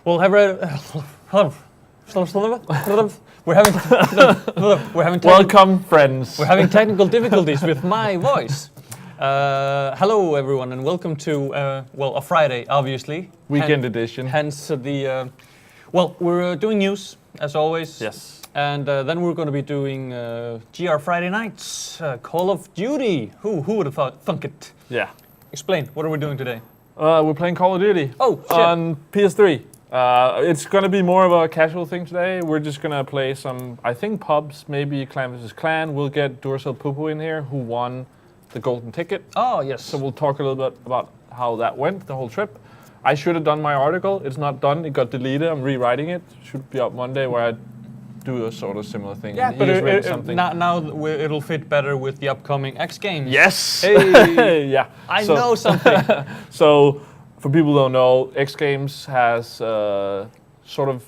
Well, we're having Welcome, friends. We're having technical difficulties with my voice. Hello, everyone, and welcome to a Friday, obviously. Weekend edition. Hence the we're doing news as always. Yes. And then we're going to be doing GR Friday nights, Call of Duty. Who would have thunk it? Yeah. Explain. What are we doing today? We're playing Call of Duty. Oh, shit. On PS3. It's going to be more of a casual thing today. We're just going to play some, I think, pubs, maybe Clan vs. Clan. We'll get Duracell Pupu in here, who won the golden ticket. Oh, yes. So we'll talk a little bit about how that went, the whole trip. I should have done my article. It's not done. It got deleted. I'm rewriting it. Should be up Monday, where I do a sort of similar thing. Yeah, but now it'll fit better with the upcoming X Games. Yes. Hey. Yeah. I know something. So, for people who don't know, X Games has sort of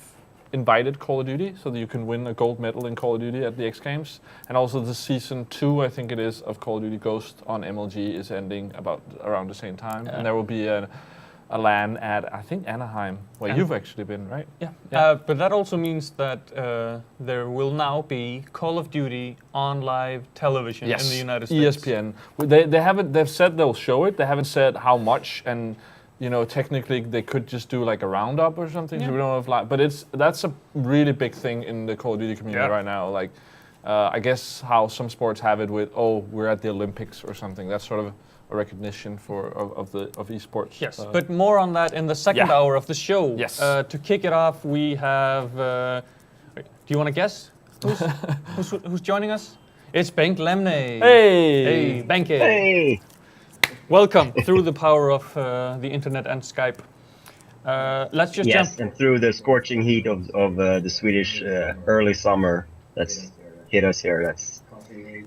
invited Call of Duty, so that you can win a gold medal in Call of Duty at the X Games. And also the season 2, I think it is, of Call of Duty Ghost on MLG is ending around the same time. Yeah. And there will be a LAN at, I think, Anaheim, where you've actually been, right? Yeah. But that also means that there will now be Call of Duty on live television in the United States. ESPN. They've said they'll show it. They haven't said how much, and technically they could just do like a roundup or something. Yeah. So we don't know if but that's a really big thing in the Call of Duty community right now. Like, I guess how some sports have it with, we're at the Olympics or something. That's sort of a recognition of esports. Yes, but more on that in the second hour of the show. Yes. To kick it off, we have. Do you want to guess who's joining us? It's Bengt Lemne. Hey, Bengt. Hey. Welcome through the power of the internet and Skype. Let's just jump. Yes, and through the scorching heat of the Swedish early summer that's hit us here. That's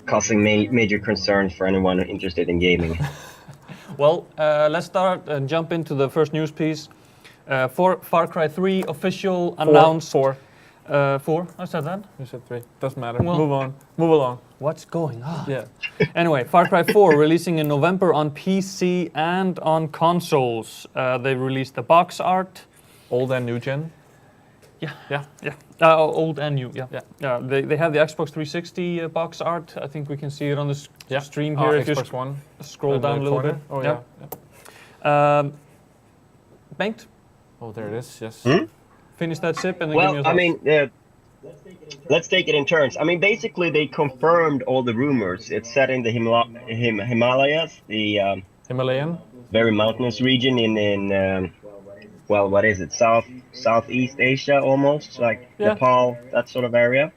causing major concerns for anyone interested in gaming. Well, let's start and jump into the first news piece. Far Cry 3 official announced. 4. 4? I said that? You said 3. Doesn't matter. Well, Move along. What's going on? Yeah. Anyway, Far Cry 4 releasing in November on PC and on consoles. They released the box art. Old and new gen. Yeah. Old and new. Yeah. They have the Xbox 360 box art. I think we can see it on the stream here. If Xbox One. Scroll down a little bit. Oh yeah. Bengt? Oh, there it is. Yes. Finish that sip and then give me a Well, I mean, let's take it in turns. I mean, basically, they confirmed all the rumors. It's set in the Himalayas, the Himalayan. very mountainous region in what is it? Southeast Asia, almost like Nepal, that sort of area.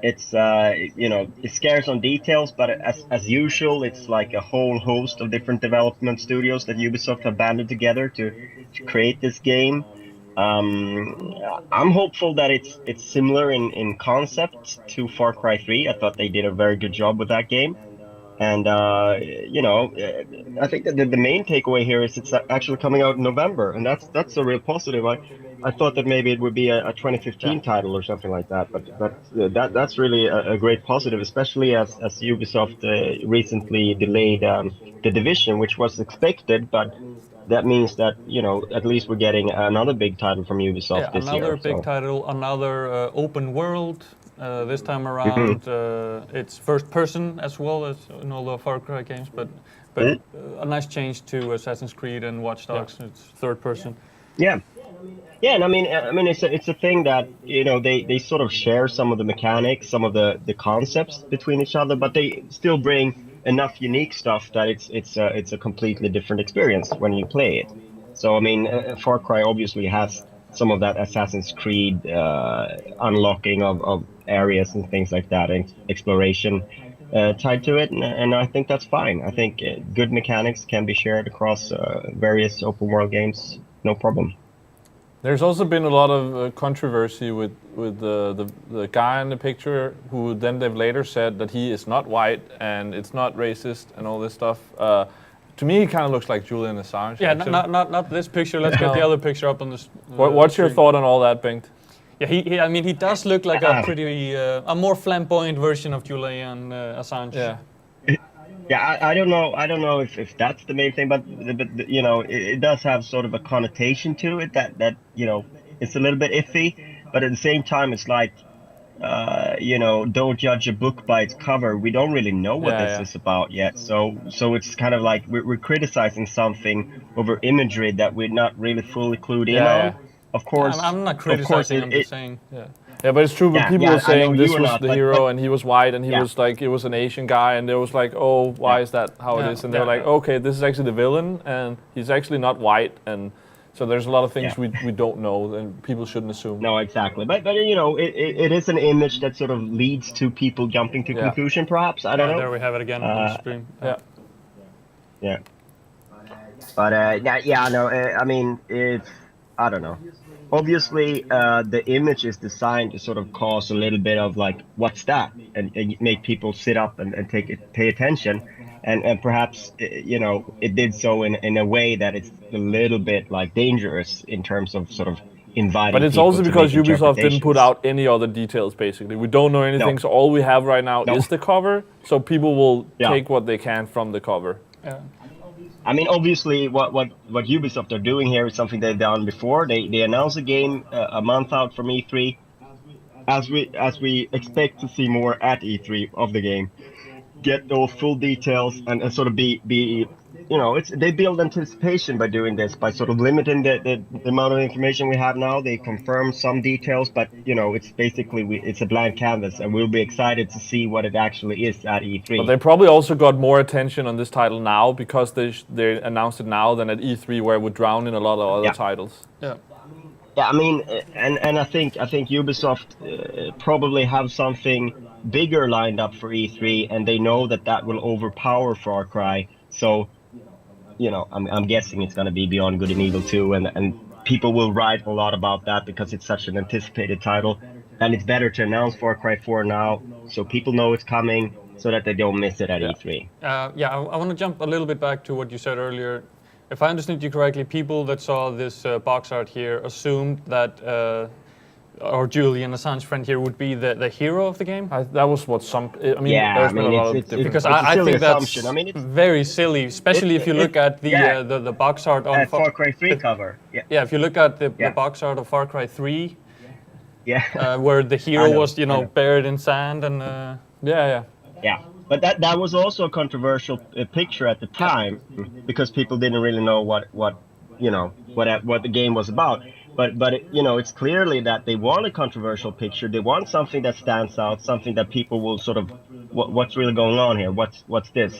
It's it scares on details, but as usual, it's like a whole host of different development studios that Ubisoft have banded together to create this game. I'm hopeful that it's similar in concept to Far Cry 3. I thought they did a very good job with that game. And, I think that the main takeaway here is it's actually coming out in November, and that's a real positive. I thought that maybe it would be a 2015 title or something like that, but that's really a great positive, especially as Ubisoft recently delayed The Division, which was expected, but that means that, at least we're getting another big title from Ubisoft this year. Another big title, another open world. This time around, it's first person as well as in all the Far Cry games, but a nice change to Assassin's Creed and Watch Dogs. It's third person. Yeah, and I mean, it's a thing that they sort of share some of the mechanics, some of the concepts between each other, but they still bring enough unique stuff that it's a completely different experience when you play it. So I mean, Far Cry obviously has some of that Assassin's Creed unlocking of areas and things like that, and exploration tied to it, and I think that's fine. I think good mechanics can be shared across various open world games, no problem. There's also been a lot of controversy with the guy in the picture, who then they've later said that he is not white and it's not racist and all this stuff. To me, he kind of looks like Julian Assange. Yeah, not this picture. Let's get the other picture up on this. What's your thought on all that, Bengt? Yeah, he does look like a pretty, a more flamboyant version of Julian Assange. Yeah. Yeah, I don't know. I don't know if that's the main thing, but you know, it does have sort of a connotation to it that you know it's a little bit iffy, but at the same time, it's like you know, don't judge a book by its cover. We don't really know what Yeah, this yeah. is about yet, so it's kind of like we're criticizing something over imagery that we're not really fully clued in Yeah, on. yeah. Of Yeah, course, I'm not of course, criticizing. I'm just saying. Yeah. Yeah, but it's true. But yeah, people yeah. were I know saying you this are was not, the but hero, and he was white, and he yeah, was like, it was an Asian guy, and they was like, oh, why yeah. is that how it Yeah, is? And they were yeah. like, okay, this is actually the villain, and he's actually not white, and so there's a lot of things Yeah. we don't know, and people shouldn't assume. No, exactly. But you know, it is an image that sort of leads to people jumping to Yeah. conclusion. Perhaps I don't Yeah, know. there we have it again on the stream. Yeah. Yeah. But yeah, no. I mean, it's I don't know. Obviously, the image is designed to sort of cause a little bit of like, what's that, and make people sit up and pay attention, and perhaps you know it did so in a way that it's a little bit like dangerous in terms of sort of But inviting it's people also to because make Ubisoft didn't put interpretations. out any other details, basically. We don't know anything, No. so all we have right now No. is the cover, so people will Yeah. take what they can from the cover. Yeah. I mean, obviously, what Ubisoft are doing here is something they've done before. They announce a game a month out from E3, as we expect to see more at E3 of the game. Get those full details and sort of be you know, it's they build anticipation by doing this, by sort of limiting the amount of information we have now. They confirm some details, but you know, it's basically it's a blank canvas, and we'll be excited to see what it actually is at E3. But they probably also got more attention on this title now because they announced it now than at E3, where it would drown in a lot of other Yeah. titles. Yeah. Yeah, I mean, and I think Ubisoft probably have something bigger lined up for E3, and they know that will overpower Far Cry. So, you know, I'm guessing it's going to be Beyond Good and Evil 2, and people will write a lot about that because it's such an anticipated title, and it's better to announce Far Cry 4 now, so people know it's coming, so that they don't miss it at E3. Yeah, I want to jump a little bit back to what you said earlier. If I understood you correctly, people that saw this box art here assumed that or Julian Assange's friend here would be the hero of the game. That was what some. I mean, Yeah, there's I been mean, a lot of it's different. Because a I silly think that's assumption. I mean, it's very silly, especially if you look at yeah. the box art on Far Cry 3 cover. Yeah, Yeah, if you look at the Yeah. box art of Far Cry 3, yeah. where the hero I know, was, I know. buried in sand and. Yeah. Yeah, but that was also a controversial picture at the time because people didn't really know what you know what the game was about. But it, you know, it's clearly that they want a controversial picture. They want something that stands out, something that people will sort of what's really going on here? What's this?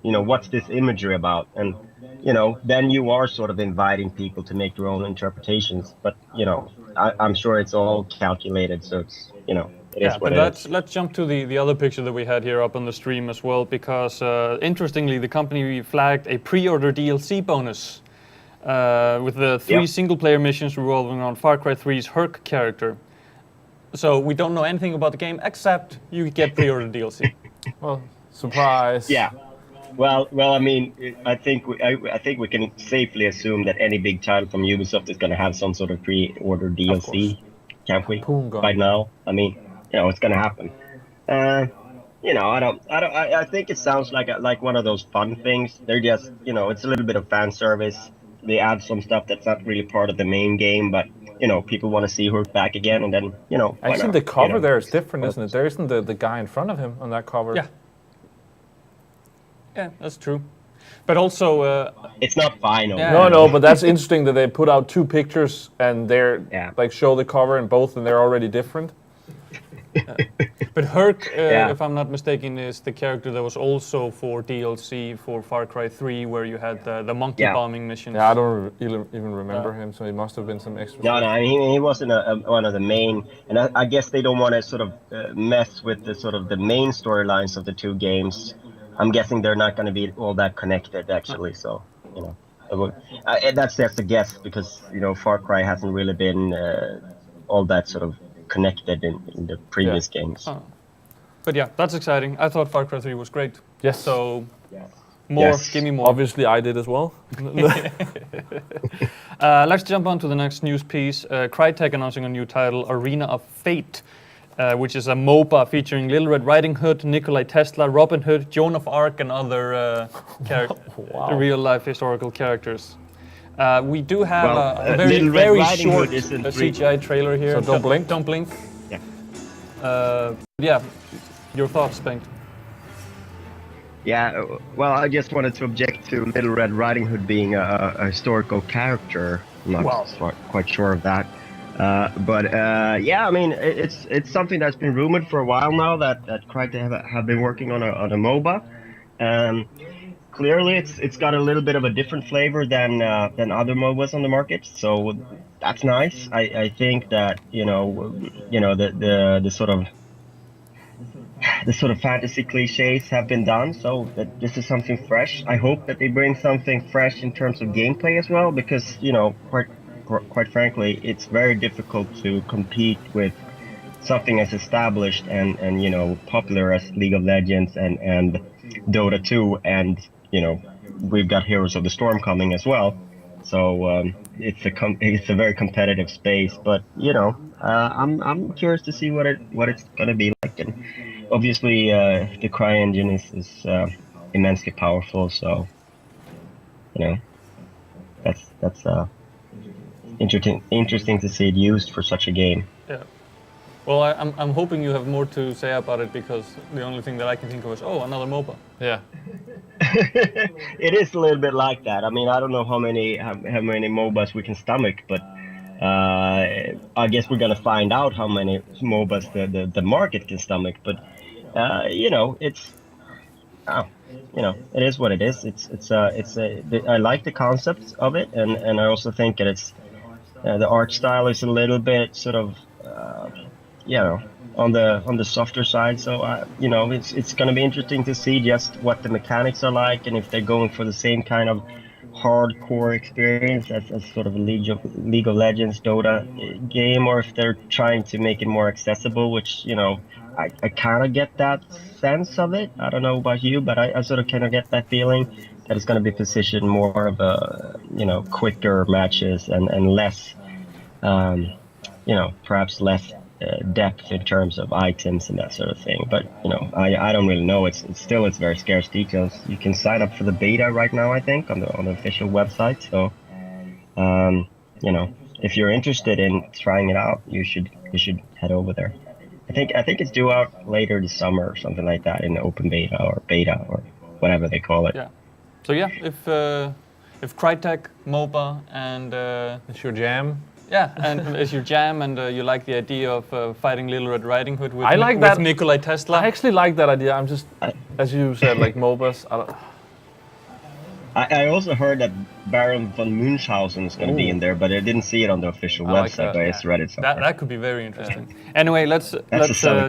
You know, what's this imagery about? And you know, then you are sort of inviting people to make their own interpretations. But you know, I'm sure it's all calculated, so it's you know. Yeah, but let's jump to the other picture that we had here up on the stream as well, because interestingly, the company flagged a pre-order DLC bonus with the 3 single-player missions revolving around Far Cry 3's Herc character. So we don't know anything about the game except you get pre-order DLC. Well, surprise. Yeah. Well. I mean, I think we can safely assume that any big title from Ubisoft is going to have some sort of pre-order DLC, can't we? Poongun. By now, I mean, you know, it's going to happen. You know, I think it sounds like one of those fun things. They're just, you know, it's a little bit of fan service. They add some stuff that's not really part of the main game, but you know, people want to see Herc back again, and then you know. why Actually, not? the cover You know? there is different, isn't it? There isn't the guy in front of him on that cover. Yeah. Yeah, that's true. But also, It's not final. Yeah. No, but that's interesting that they put out 2 pictures and they're like show the cover in both, and they're already different. but Herc, Yeah. if I'm not mistaken, is the character that was also for DLC for Far Cry 3, where you had the monkey bombing missions. Yeah, I don't even remember him, so he must have been some extra. No, I mean, he wasn't one of the main, and I guess they don't want to sort of mess with the sort of the main storylines of the 2 games. I'm guessing they're not going to be all that connected, actually. So, you know, that's just a guess because you know Far Cry hasn't really been all that sort of connected in the previous games. But yeah, that's exciting. I thought Far Cry 3 was great. Yes. So more, Yes. give me more. Obviously, I did as well. Let's jump on to the next news piece. Crytek announcing a new title, Arena of Fate. which is a MOBA featuring Little Red Riding Hood, Nikolai Tesla, Robin Hood, Joan of Arc, and other real-life historical characters. We do have a very, Little Red very Riding short Hood isn't CGI trailer here. So don't blink? Don't blink. Yeah. Yeah, your thoughts, Bengt? Yeah, well, I just wanted to object to Little Red Riding Hood being a historical character. I'm not quite sure of that. But yeah, I mean, it's something that's been rumored for a while now that Crytek have been working on a MOBA. Clearly, it's got a little bit of a different flavor than other MOBAs on the market, so that's nice. I think that the sort of fantasy cliches have been done, so that this is something fresh. I hope that they bring something fresh in terms of gameplay as well, because quite frankly, it's very difficult to compete with something as established and popular as League of Legends and Dota 2, and we've got Heroes of the Storm coming as well. So it's a very competitive space, but I'm curious to see what it's gonna be like. And obviously, the CryEngine is immensely powerful, so that's interesting to see it used for such a game. Yeah. Well, I'm hoping you have more to say about it, because the only thing that I can think of is, another MOBA. Yeah. It is a little bit like that. I mean, I don't know how many MOBAs we can stomach, but I guess we're gonna find out how many MOBAs the market can stomach. But it is what it is. I like the concept of it, and I also think that it's the art style is a little bit sort of on the softer side. So it's going to be interesting to see just what the mechanics are like, and if they're going for the same kind of hardcore experience as sort of a League of Legends Dota game, or if they're trying to make it more accessible, which I kind of get that sense of it. I don't know about you, but I sort of kind of get that feeling that it's going to be positioned more of a quicker matches and less perhaps less depth in terms of items and that sort of thing. But I don't really know. It's very scarce details. You can sign up for the beta right now, I think, on the official website. So if you're interested in trying it out, you should head over there. I think it's due out later this summer or something like that, in the open beta or whatever they call it. Yeah. So yeah, if Crytek MOBA and It's your jam. yeah, and it's your jam, and you like the idea of fighting Little Red Riding Hood with, that. Nikolai Tesla. I actually like that idea. I'm just, as you said, like MOBAs. I also heard that Baron von Munchausen is going to be in there, but I didn't see it on the official website. I just read it somewhere. That could be very interesting. Yeah. Anyway, let's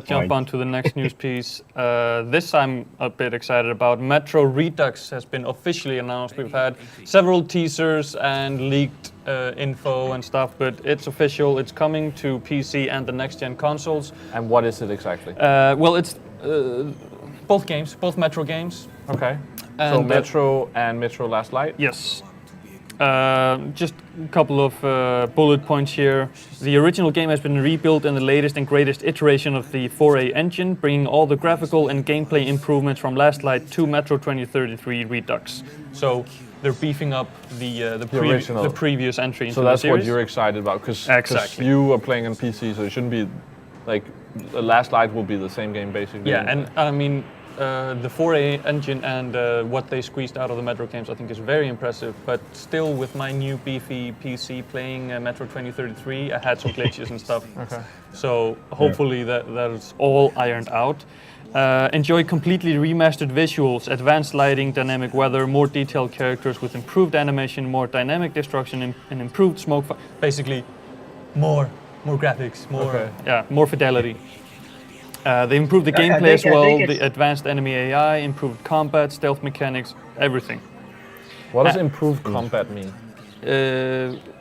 jump on to the next news piece. This I'm a bit excited about. Metro Redux has been officially announced. We've had several teasers and leaked info and stuff, but it's official. It's coming to PC and the next-gen consoles. And what is it exactly? Well, it's both games, both Metro games. Okay. And so Metro and Metro Last Light? Yes. Just a couple of bullet points here. The original game has been rebuilt in the latest and greatest iteration of the 4A engine, bringing all the graphical and gameplay improvements from Last Light to Metro 2033 Redux. So they're beefing up the previous entry into the series. So that's what you're excited about, because you are playing on PC, so it shouldn't be like the Last Light will be the same game basically. Yeah, and I mean, the 4A engine and what they squeezed out of the Metro games I think is very impressive, but still with my new beefy PC playing Metro 2033, I had some glitches and stuff. Okay. So hopefully that's all ironed out. Enjoy completely remastered visuals, advanced lighting, dynamic weather, more detailed characters with improved animation, more dynamic destruction, and improved smoke. Basically, more graphics, more fidelity. They improved the gameplay as well, the advanced enemy AI, improved combat, stealth mechanics, everything. What does improved combat mean?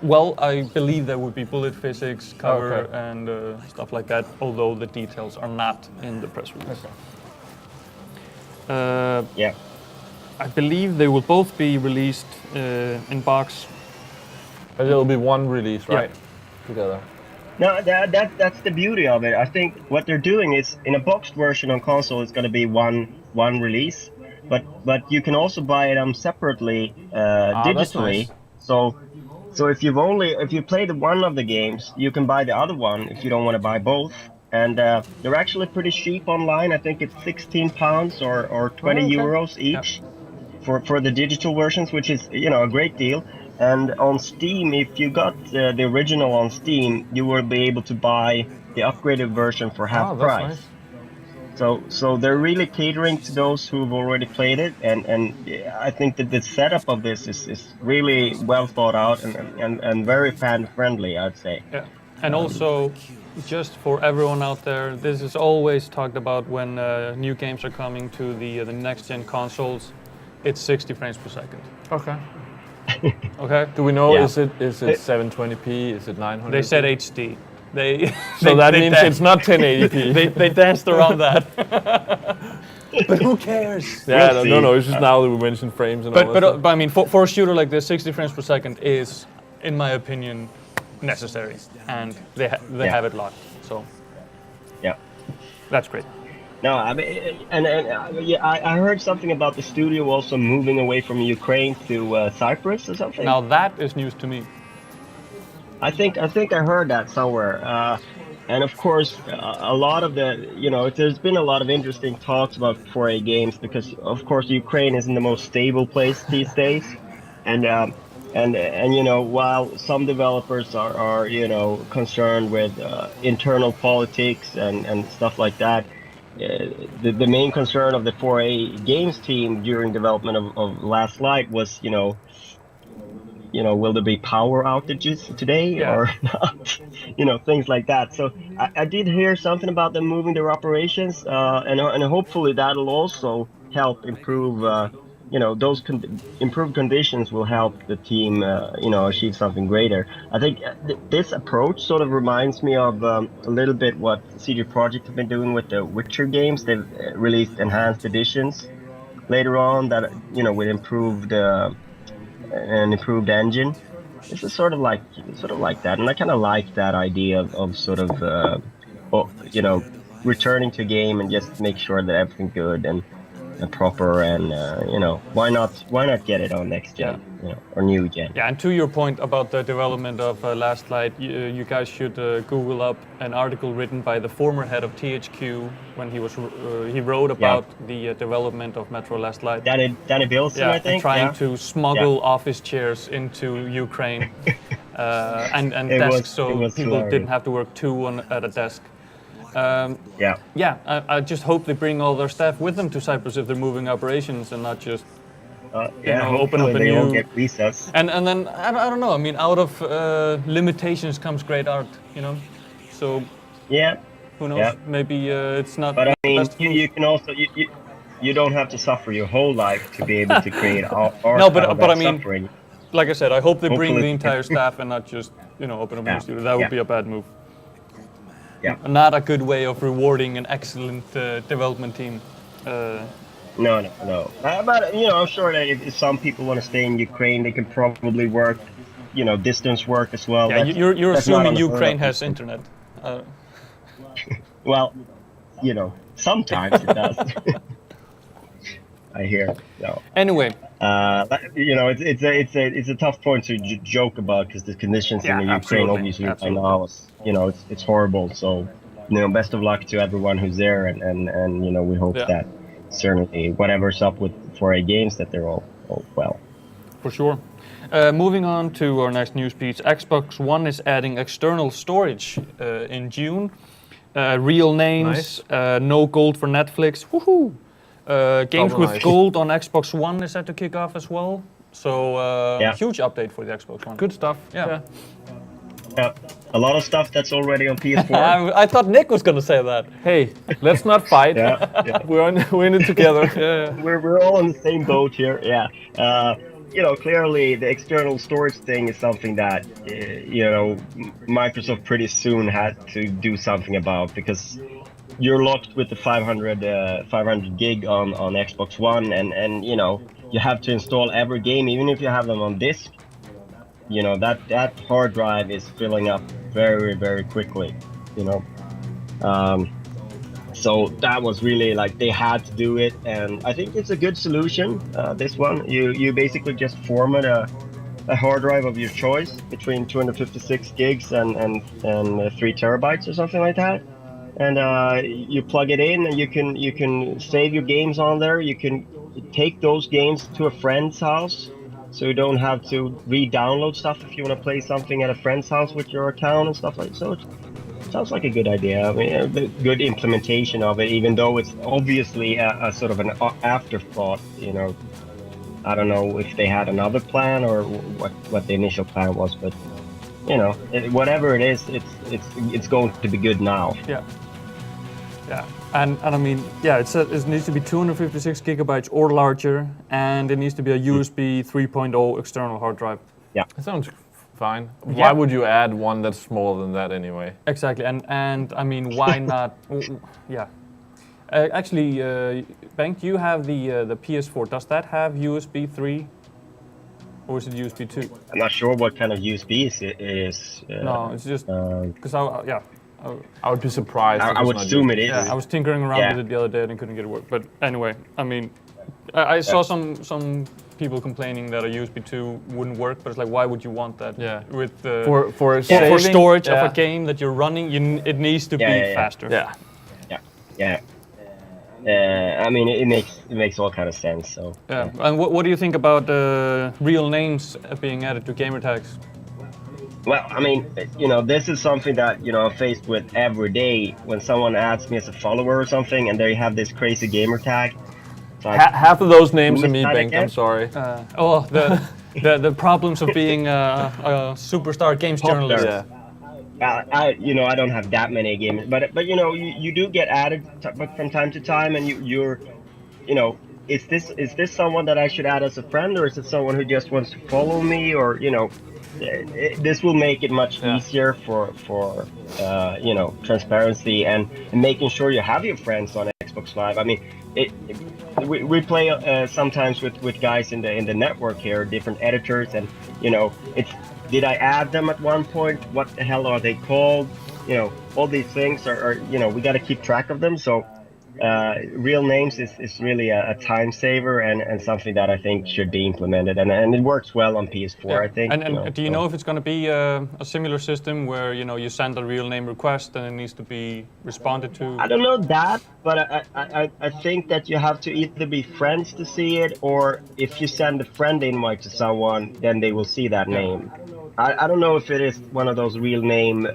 Well, I believe there would be bullet physics, cover, and stuff like that, although the details are not in the press release. Yeah. I believe they will both be released in box. But it'll be one release, right? Yeah. Together. No, that's the beauty of it. I think what they're doing is in a boxed version on console, it's going to be one release, but you can also buy them separately That's digitally. nice. So if you play the one of the games, you can buy the other one if you don't want to buy both. And they're actually pretty cheap online. I think it's £16 or 20 okay. euros each for the digital versions, which is a great deal. And on Steam, if you got the original on Steam, you will be able to buy the upgraded version for half That's price. nice. So they're really catering to those who've already played it, and I think that the setup of this is really well thought out and very fan friendly, I'd say. Yeah. And also, just for everyone out there, this is always talked about when new games are coming to the next gen consoles. It's 60 frames per second. Okay. Okay. Do we know? Yeah. Is it 720p? Is it 900? They said HD. They So that means it's not 1080p. they danced around that. But who cares? Yeah, We'll no, see. it's just now that we mentioned frames and all that But stuff. I mean, for a shooter like this, 60 frames per second is, in my opinion, necessary, and they have it locked. So Yeah. that's great. No, I mean, I heard something about the studio also moving away from Ukraine to Cyprus or something. Now that is news to me. I think I heard that somewhere. And of course, a lot of there's been a lot of interesting talks about 4A games because, of course, Ukraine isn't the most stable place these days, and while some developers are concerned with internal politics and stuff like that, the main concern of the 4A games team during development of Last Light was will there be power outages today or not? Things like that. So I did hear something about them moving their operations, and hopefully that'll also help improve. Those improved conditions will help the team, achieve something greater. I think this approach sort of reminds me of a little bit what CD Projekt have been doing with the Witcher games. They've released enhanced editions later on that with improved. An improved engine. This is sort of like that, and I kind of like that idea of sort of returning to a game and just make sure that everything's good and proper, and why not get it on next gen, or new gen. Yeah, and to your point about the development of Last Light, you guys should Google up an article written by the former head of THQ when he wrote about the development of Metro Last Light. Danny Bilson, I think. And trying to smuggle office chairs into Ukraine and desks so people hilarious. didn't have to work two at a desk. I just hope they bring all their staff with them to Cyprus if they're moving operations and not just open up a they new. won't get recess. And then I don't know. I mean, out of limitations comes great art, So who knows? Yeah. Maybe it's not. But I the mean, best you can also you don't have to suffer your whole life to be able to create art. No, but out of that I mean, suffering. like I said, I hope they bring Hopefully- the entire staff and not just open up a new studio. That would be a bad move. Yeah. Not a good way of rewarding an excellent development team. No. But I'm sure that if some people want to stay in Ukraine, they can probably work, distance work as well. Yeah, you're that's not assuming unheard Ukraine of. has internet. Well, sometimes it does. I hear. No. Anyway, it's a tough point to joke about because the conditions in the Ukraine, absolutely, obviously, right absolutely. now, it's horrible. So, best of luck to everyone who's there, and we hope that certainly whatever's up with 4A games that they're all well. for sure. Moving on to our next news piece, Xbox One is adding external storage in June. Real names, no gold for Netflix. Woohoo! Games with nice. gold on Xbox One is set to kick off as well. So huge update for the Xbox One. Good stuff. Yeah. Yeah, a lot of stuff that's already on PS4. I thought Nick was gonna say that. Hey, let's not fight. Yeah. We're in it together. We're all in the same boat here. Yeah. Clearly the external storage thing is something that Microsoft pretty soon had to do something about, because you're locked with the 500 gig on Xbox One, and you have to install every game, even if you have them on disk. you know, that hard drive is filling up very, very quickly, you know. So that was really like they had to do it, and I think it's a good solution. This one, you basically just format a hard drive of your choice between 256 gigs and 3 terabytes or something like that, and you plug it in, and you can save your games on there. You can take those games to a friend's house, so you don't have to re-download stuff if you want to play something at a friend's house with your account and stuff like that. So it sounds like a good idea. I mean, a good implementation of it, even though it's obviously a sort of an afterthought, you know. I don't know if they had another plan or what the initial plan was, but you know, whatever it is, it's going to be good now. Yeah. Yeah, and I mean, yeah, it needs to be 256 gigabytes or larger, and it needs to be a USB 3.0 external hard drive. Yeah, That sounds fine. Yeah. Why would you add one that's smaller than that anyway? Exactly, and I mean, why not? Yeah, actually, Bengt, you have the PS4. Does that have USB 3, or is it USB 2? I'm not sure what kind of USB it is. No, it's just because I would be surprised. if I it's would not assume used. it is. yeah, I was tinkering around Yeah. with it the other day and couldn't get it work. But anyway, I mean, I saw some people complaining that a USB 2 wouldn't work, but it's like, why would you want that? Yeah. With For for saving- storage of yeah. a game that you're running, it needs to be Yeah. faster. Yeah. Yeah. I mean, it makes all kind of sense. So Yeah. And what do you think about real names being added to gamer tags? well, I mean, you know, this is something that, you know, I'm faced with every day when someone adds me as a follower or something, and they have this crazy gamer tag. It's like, Half of those names Who are is me, that Bengt. again? I'm sorry. The problems of being a superstar games journalist. Yeah. I don't have that many gamers, but you know, you do get added from time to time, and you're, you know, is this someone that I should add as a friend, or is it someone who just wants to follow me, or you know, this will make it much easier for you know, transparency and making sure you have your friends on Xbox Live. I mean, we play sometimes with guys in the network here, different editors, and you know, did I add them at one point? What the hell are they called? You know, all these things are you know, we got to keep track of them. So real names is really a time saver and something that I think should be implemented, and it works well on PS4, I think. And you know, do you know if it's going to be a similar system where, you know, you send a real name request and it needs to be responded to? I don't know that, but I think that you have to either be friends to see it, or if you send a friend invite to someone, then they will see that name. I don't know if it is one of those real name.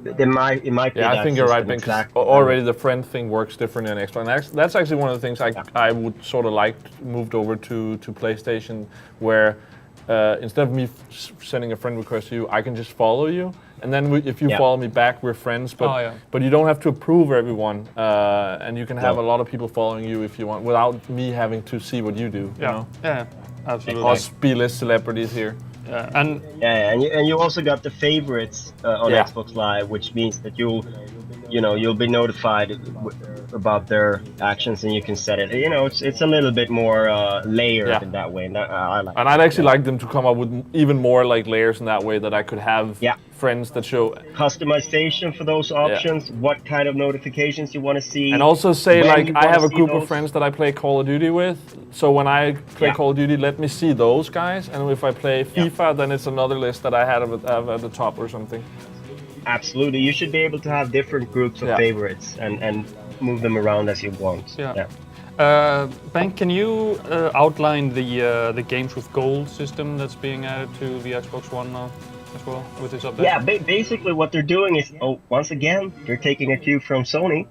It might be. Yeah, I that think you're right, system, because exactly. already the friend thing works different in Xbox. And that's actually one of the things I would sort of like moved over to PlayStation, where instead of me sending a friend request to you, I can just follow you, and then if you follow me back, we're friends. But but you don't have to approve everyone, and you can have a lot of people following you if you want, without me having to see what you do. You know? Yeah, absolutely. Us B-list celebrities here. Yeah, and you also got the favorites on Xbox Live, which means that you'll be notified about their actions, and you can set it. You know, it's a little bit more layered in that way, and I like. And I'd actually like them to come up with even more like layers in that way, that I could have friends that show customization for those options, what kind of notifications you want to see, and also say like I have a group those. of friends that I play Call of Duty with, so when I play Call of Duty, let me see those guys, and if I play FIFA, then it's another list that I had at the top or something. Absolutely, you should be able to have different groups of favorites and move them around as you want. Bengt, can you outline the games with gold system that's being added to the Xbox One now as well with this update? Yeah, basically what they're doing is, once again, they're taking a cue from Sony.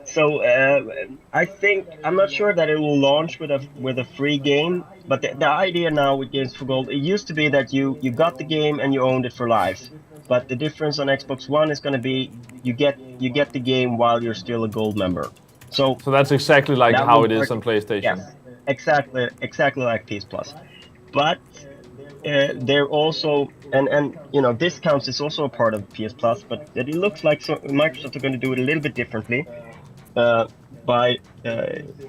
So I'm not sure that it will launch with a free game, but the idea now with Games for Gold, it used to be that you got the game and you owned it for life. But the difference on Xbox One is going to be you get the game while you're still a gold member. So that's exactly like how it is on PlayStation. Yes, exactly like PS Plus. But they're also and you know, discounts is also a part of PS Plus, but it looks like Microsoft are going to do it a little bit differently. by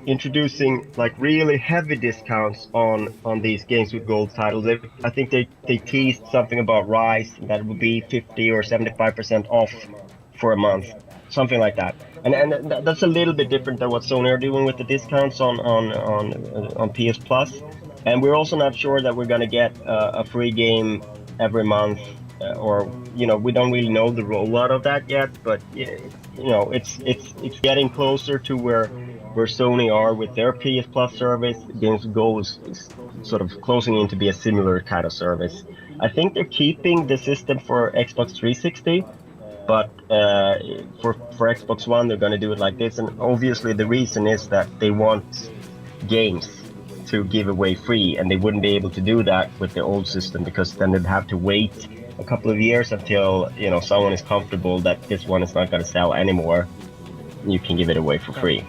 introducing like really heavy discounts on these games with gold titles. I think they teased something about Rise that would be 50 or 75% off for a month, something like that. And that's a little bit different than what Sony are doing with the discounts on PS Plus. And we're also not sure that we're gonna get a free game every month, or we don't really know the rollout of that yet. But it's getting closer to where Sony are with their PS Plus service. Games with Gold is sort of closing in to be a similar kind of service. I think they're keeping the system for Xbox 360. But for Xbox One, they're going to do it like this. And obviously the reason is that they want games to give away free. And they wouldn't be able to do that with the old system, because then they'd have to wait a couple of years until someone is comfortable that this one is not going to sell anymore. You can give it away for free.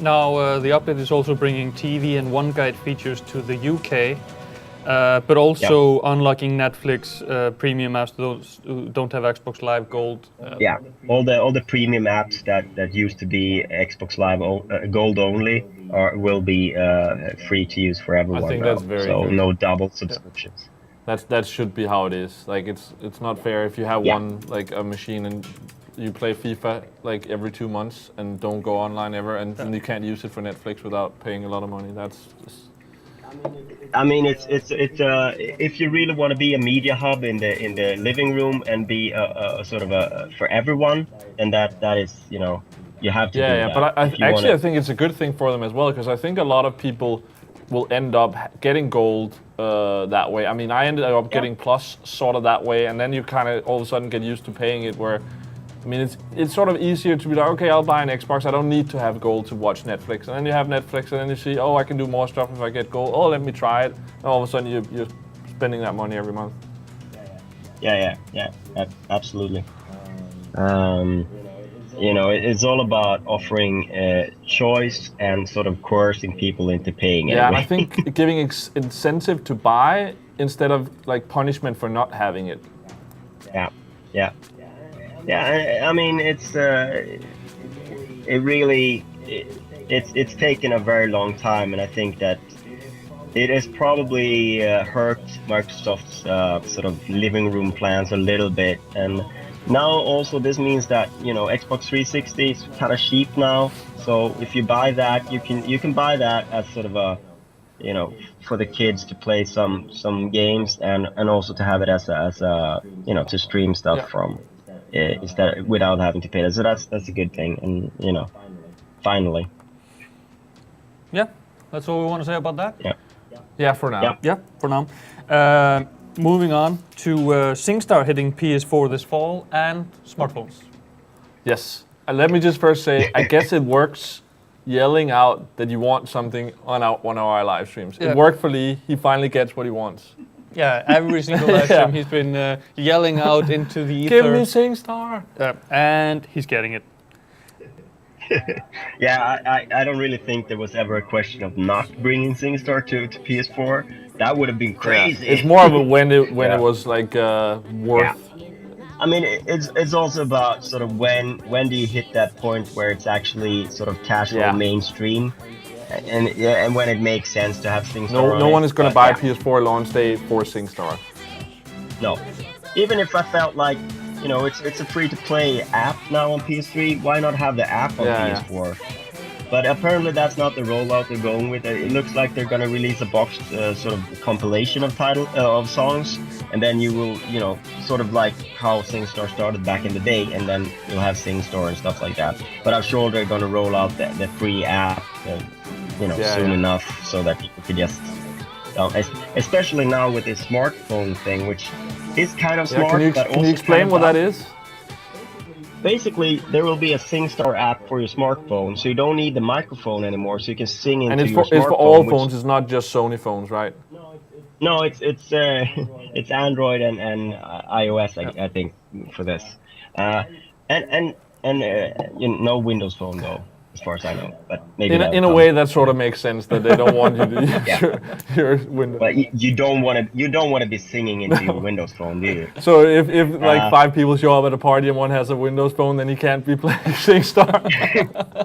Now, the update is also bringing TV and One Guide features to the UK. But also unlocking Netflix premium apps to those who don't have Xbox Live Gold. All the premium apps that used to be Xbox Live Gold only will be free to use for everyone. I think now. that's very so good. No double subscriptions. That should be how it is. Like it's not fair if you have one like a machine and you play FIFA like every 2 months and don't go online ever, and then you can't use it for Netflix without paying a lot of money. That's just... I mean, it's if you really want to be a media hub in the living room and be a sort of a for everyone, then that is you have to do that. But I think it's a good thing for them as well, because I think a lot of people will end up getting Gold that way. I mean, I ended up getting Plus sort of that way, and then you kind of all of a sudden get used to paying it. Where I mean, it's sort of easier to be like, okay, I'll buy an Xbox. I don't need to have Gold to watch Netflix. And then you have Netflix, and then you see, oh, I can do more stuff if I get Gold. Oh, let me try it. And all of a sudden, you're spending that money every month. Yeah, absolutely. It's all about offering choice and sort of coercing people into paying. Yeah, anyway. and I think giving incentive to buy instead of like punishment for not having it. Yeah, I mean, it's taken a very long time, and I think that it has probably hurt Microsoft's sort of living room plans a little bit. And now also this means that Xbox 360 is kind of cheap now. So if you buy that, you can buy that as sort of a for the kids to play some games, and also to have it as a to stream stuff from. Instead, without having to pay that. So that's a good thing, and finally. Yeah, that's all we want to say about that. Yeah, for now. Yeah, for now. Moving on to SingStar hitting PS4 this fall and smartphones. Yes, and let me just first say, I guess it works yelling out that you want something on one of our live streams. It worked for Lee. He finally gets what he wants. Yeah, every single live stream he's been yelling out into the ether. Give me SingStar! And he's getting it. I don't really think there was ever a question of not bringing SingStar to PS4. That would have been crazy. It's more of a when it was like worth. I mean, it's also about sort of when do you hit that point where it's actually sort of casual mainstream. And when it makes sense to have SingStar. No one is going to buy PS4 launch day for SingStar. No. Even if I felt like, it's a free-to-play app now on PS3, why not have the app on PS4? But apparently that's not the rollout they're going with. It looks like they're going to release a boxed sort of compilation of songs, and then you will, sort of like how SingStar started back in the day, and then you'll have SingStar and stuff like that. But I'm sure they're going to roll out the free app soon enough, so that people could just, especially now with this smartphone thing, which is kind of smart. Can you explain what that is? Basically, there will be a SingStar app for your smartphone, so you don't need the microphone anymore, so you can sing into your smartphone. And it's for all phones. It's not just Sony phones, right? No, it's Android and iOS, I think, for this, and no Windows Phone though. as far as I know. But maybe in a way that sort of makes sense that they don't want you to use your Windows. But you don't want to be singing into your Windows phone, do you? So if like 5 people show up at a party and one has a Windows phone, then he can't be playing SingStar.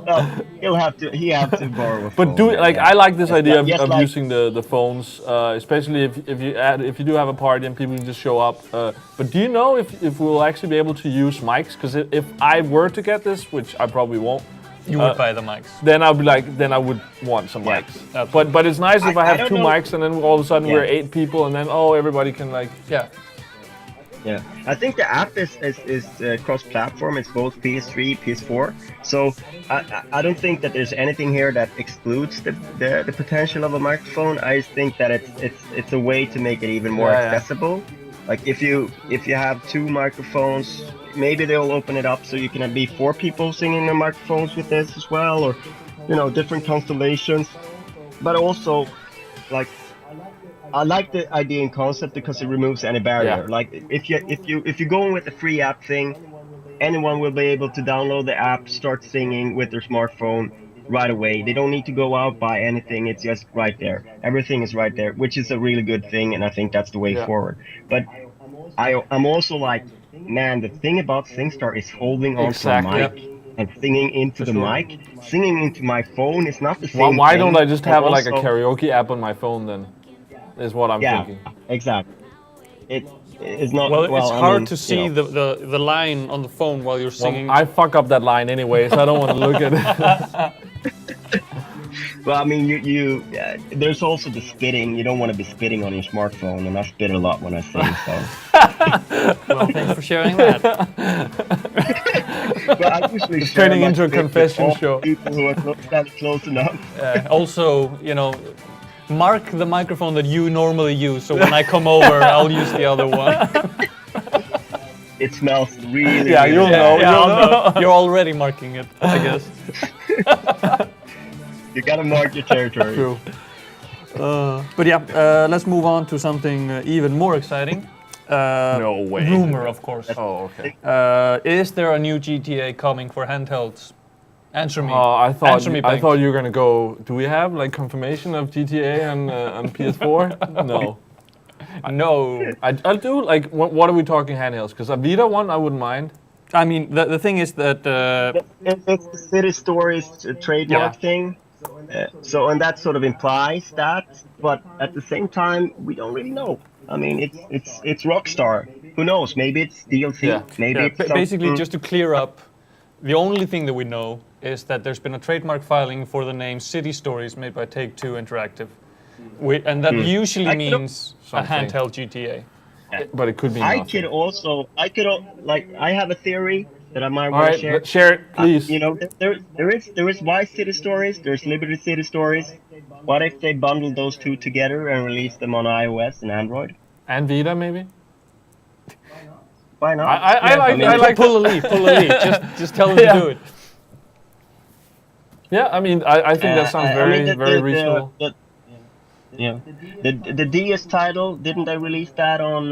Well, he have to borrow a phone. But I like this idea of like, using the phones, especially if you do have a party and people just show up. But do you know if we'll actually be able to use mics? Because if I were to get this, which I probably won't, You would buy the mics. then I'll be like, then I would want some mics. But it's nice if I have 2 mics and then all of a sudden we're 8 people and then everybody can like Yeah, I think the app is cross-platform. It's both PS3, PS4. So I don't think that there's anything here that excludes the potential of a microphone. I just think that it's a way to make it even more accessible. Like if you have 2 microphones, maybe they'll open it up so you can be 4 people singing on microphones with this as well, or different constellations. But also, like, I like the idea and concept because it removes any barrier. Yeah. Like if you're going with the free app thing, anyone will be able to download the app, start singing with their smartphone right away. They don't need to go out, buy anything. It's just right there. Everything is right there, which is a really good thing, and I think that's the way forward. But I'm also like, man, the thing about SingStar is holding on to a mic and singing into the mic. Singing into my phone is not the same. Why don't I just have like a karaoke app on my phone then? Is what I'm thinking. Exactly. It's not. Well, it's hard to see the line on the phone while you're singing. Well, I fuck up that line anyway, so I don't want to look at it. Well, I mean, there's also the spitting. You don't want to be spitting on your smartphone, and I spit a lot when I sing. So. Well, thanks for sharing that. But I usually it's turning into a confession show. People who are close enough. Also, mark the microphone that you normally use, so when I come over, I'll use the other one. It smells really. Yeah, really you'll bad. know. You're already marking it, I guess. You gotta mark your territory. True. But let's move on to something even more exciting. No way. Rumor, of course. Oh, okay. Is there a new GTA coming for handhelds? Answer me. I thought Bengt. you were gonna go. Do we have like confirmation of GTA on PS4? No. No. I'll do like. What are we talking handhelds? Because a Vita one I wouldn't mind. I mean, the thing is that It's the City Stories trademark thing. And that sort of implies that, but at the same time, we don't really know. I mean, it's Rockstar. Who knows? Maybe it's DLC. Yeah. Maybe it's basically, just to clear up, the only thing that we know is that there's been a trademark filing for the name City Stories made by Take-Two Interactive, and that usually means a handheld GTA. But it could be. I have a theory that I might want to share. Share it, please. There is Vice City Stories. There's Liberty City Stories. What if they bundle those 2 together and release them on iOS and Android? And Vita, maybe. Why not? I like pull a leaf. Just tell them to do it. Yeah, I mean, I think that sounds very reasonable. The DS title, didn't they release that on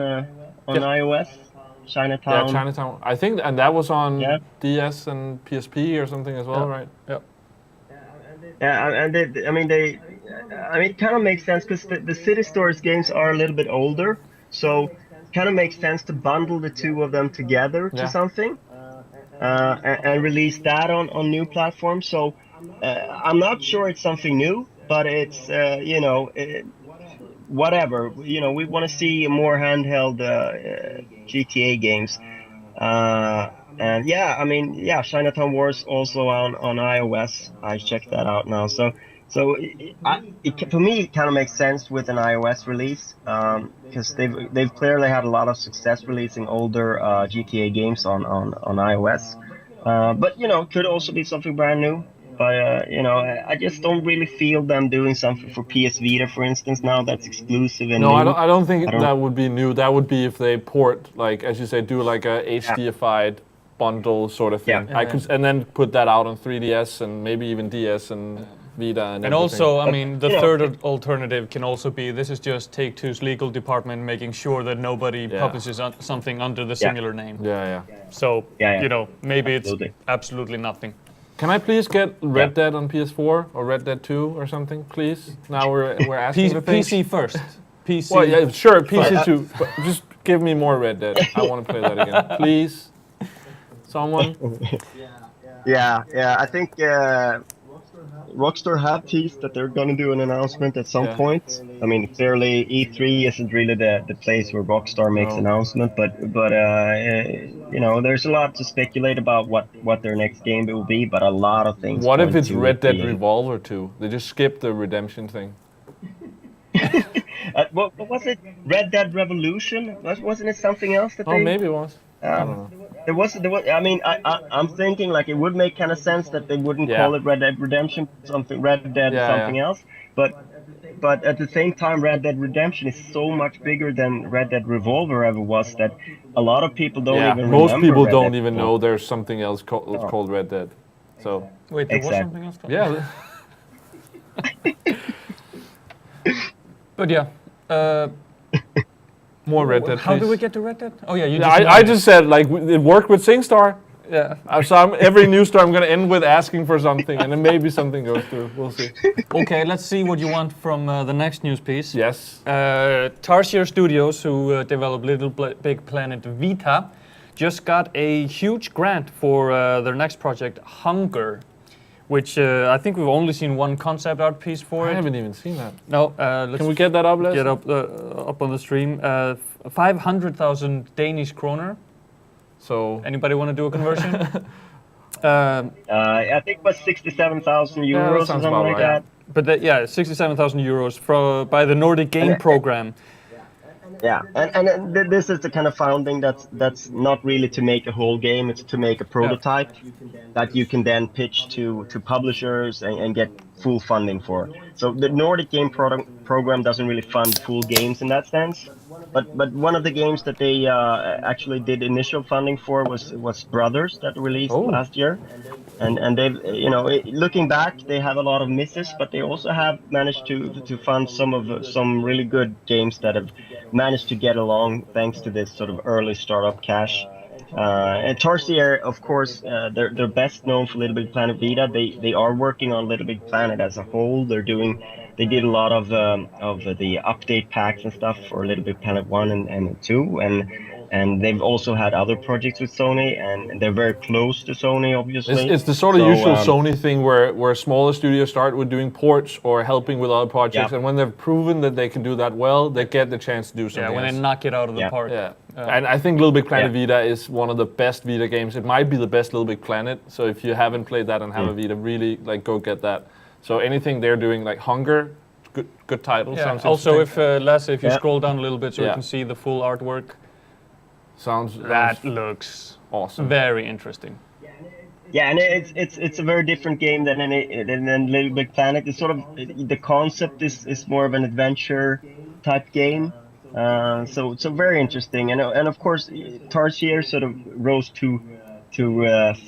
iOS? Chinatown. Yeah, Chinatown. I think, and that was on DS and PSP or something as well, right? Yeah. Yeah, and it kind of makes sense because the City Stories games are a little bit older, so it kind of makes sense to bundle the 2 of them together to something, and release that on new platforms. So I'm not sure it's something new, but it's whatever. We want to see more handheld GTA games. And Chinatown Wars also on iOS. I checked that out now. So for me, it kind of makes sense with an iOS release because they've clearly had a lot of success releasing older GTA games on iOS. But could also be something brand new. But I just don't really feel them doing something for PS Vita, for instance. Now that's exclusive and no, new. I don't think that would be new. That would be if they port, like as you say, do like a HDified bundle sort of thing. Yeah. And then put that out on 3DS and maybe even DS and Vita and everything. Also, I mean, the third alternative can also be this is just Take-Two's legal department making sure that nobody publishes something under the singular name. Yeah. So maybe it's absolutely nothing. Can I please get Red Dead on PS4 or Red Dead 2 or something, please? Now we're asking the things. PC first. PC. Well, yeah, sure, PC too. But just give me more Red Dead. I want to play that again, please. Someone. Yeah. I think Rockstar have teased that they're going to do an announcement at some point. I mean, clearly E3 isn't really the place where Rockstar makes announcement, but you know, there's a lot to speculate about what their next game will be, but a lot of things. What if it's Red Dead Revolver 2? They just skipped the redemption thing. What was it? Red Dead Revolution? Wasn't it something else that they? Oh, maybe it was. I don't know. There was. I mean, I'm thinking like it would make kind of sense that they wouldn't call it Red Dead Redemption, something else. But at the same time, Red Dead Redemption is so much bigger than Red Dead Revolver ever was that a lot of people don't even remember. Most people Red don't Dead even know there's something else called Red Dead. So wait, there was something else called? yeah. But yeah. More Red Dead, How please. do we get to Red Dead? Oh yeah, you just I just said, like, it worked with SingStar. Yeah. So every news story I'm going to end with asking for something, and then maybe something goes through. We'll see. Okay, let's see what you want from the next news piece. Yes. Tarsier Studios, who developed Little Big Planet Vita, just got a huge grant for their next project, Hunger, which I think we've only seen one concept art piece for it. I haven't even seen that. No, Can we get that up, Les? get up on the stream? 500,000 Danish kroner. So Anybody want to do a conversion? I think it was 67,000 euros or something like that. But yeah, 67,000 euros by the Nordic Game Program. Yeah, and this is the kind of funding that's not really to make a whole game. It's to make a prototype that you can then pitch to publishers and get full funding for. So the Nordic Game Program doesn't really fund full games in that sense. But one of the games that they actually did initial funding for was Brothers that released last year. And they've, you know, looking back, they have a lot of misses, but they also have managed to fund some really good games that have managed to get along thanks to this sort of early startup cash. And Tarsier, of course, they're best known for Little Big Planet Vita. They are working on Little Big Planet as a whole. They did a lot of the update packs and stuff for Little Big Planet 1 and 2, and they've also had other projects with Sony, and they're very close to Sony, obviously. It's the sort of usual Sony thing where smaller studios start with doing ports or helping with other projects, and when they've proven that they can do that well, they get the chance to do something Yeah, when else. they knock it out of the park. Yeah. And I think Little Big Planet Vita is one of the best Vita games. It might be the best Little Big Planet, so if you haven't played that and have a Vita, really go get that. So anything they're doing, like Hunger, good title. Yeah. Sounds Also, interesting. if you scroll down a little bit so you can see the full artwork, that looks awesome. Very interesting. Yeah, and it's a very different game than Little Big Planet. It's sort of the concept is more of an adventure type game. So very interesting, and of course Tarsier sort of rose to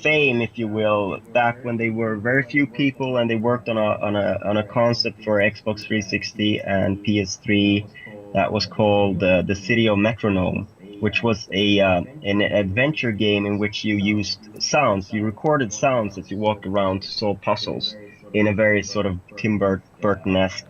fame, if you will, back when they were very few people, and they worked on a concept for Xbox 360 and PS3 that was called The City of Metronome, which was an adventure game in which you used sounds. You recorded sounds as you walked around to solve puzzles in a very sort of Tim Burton-esque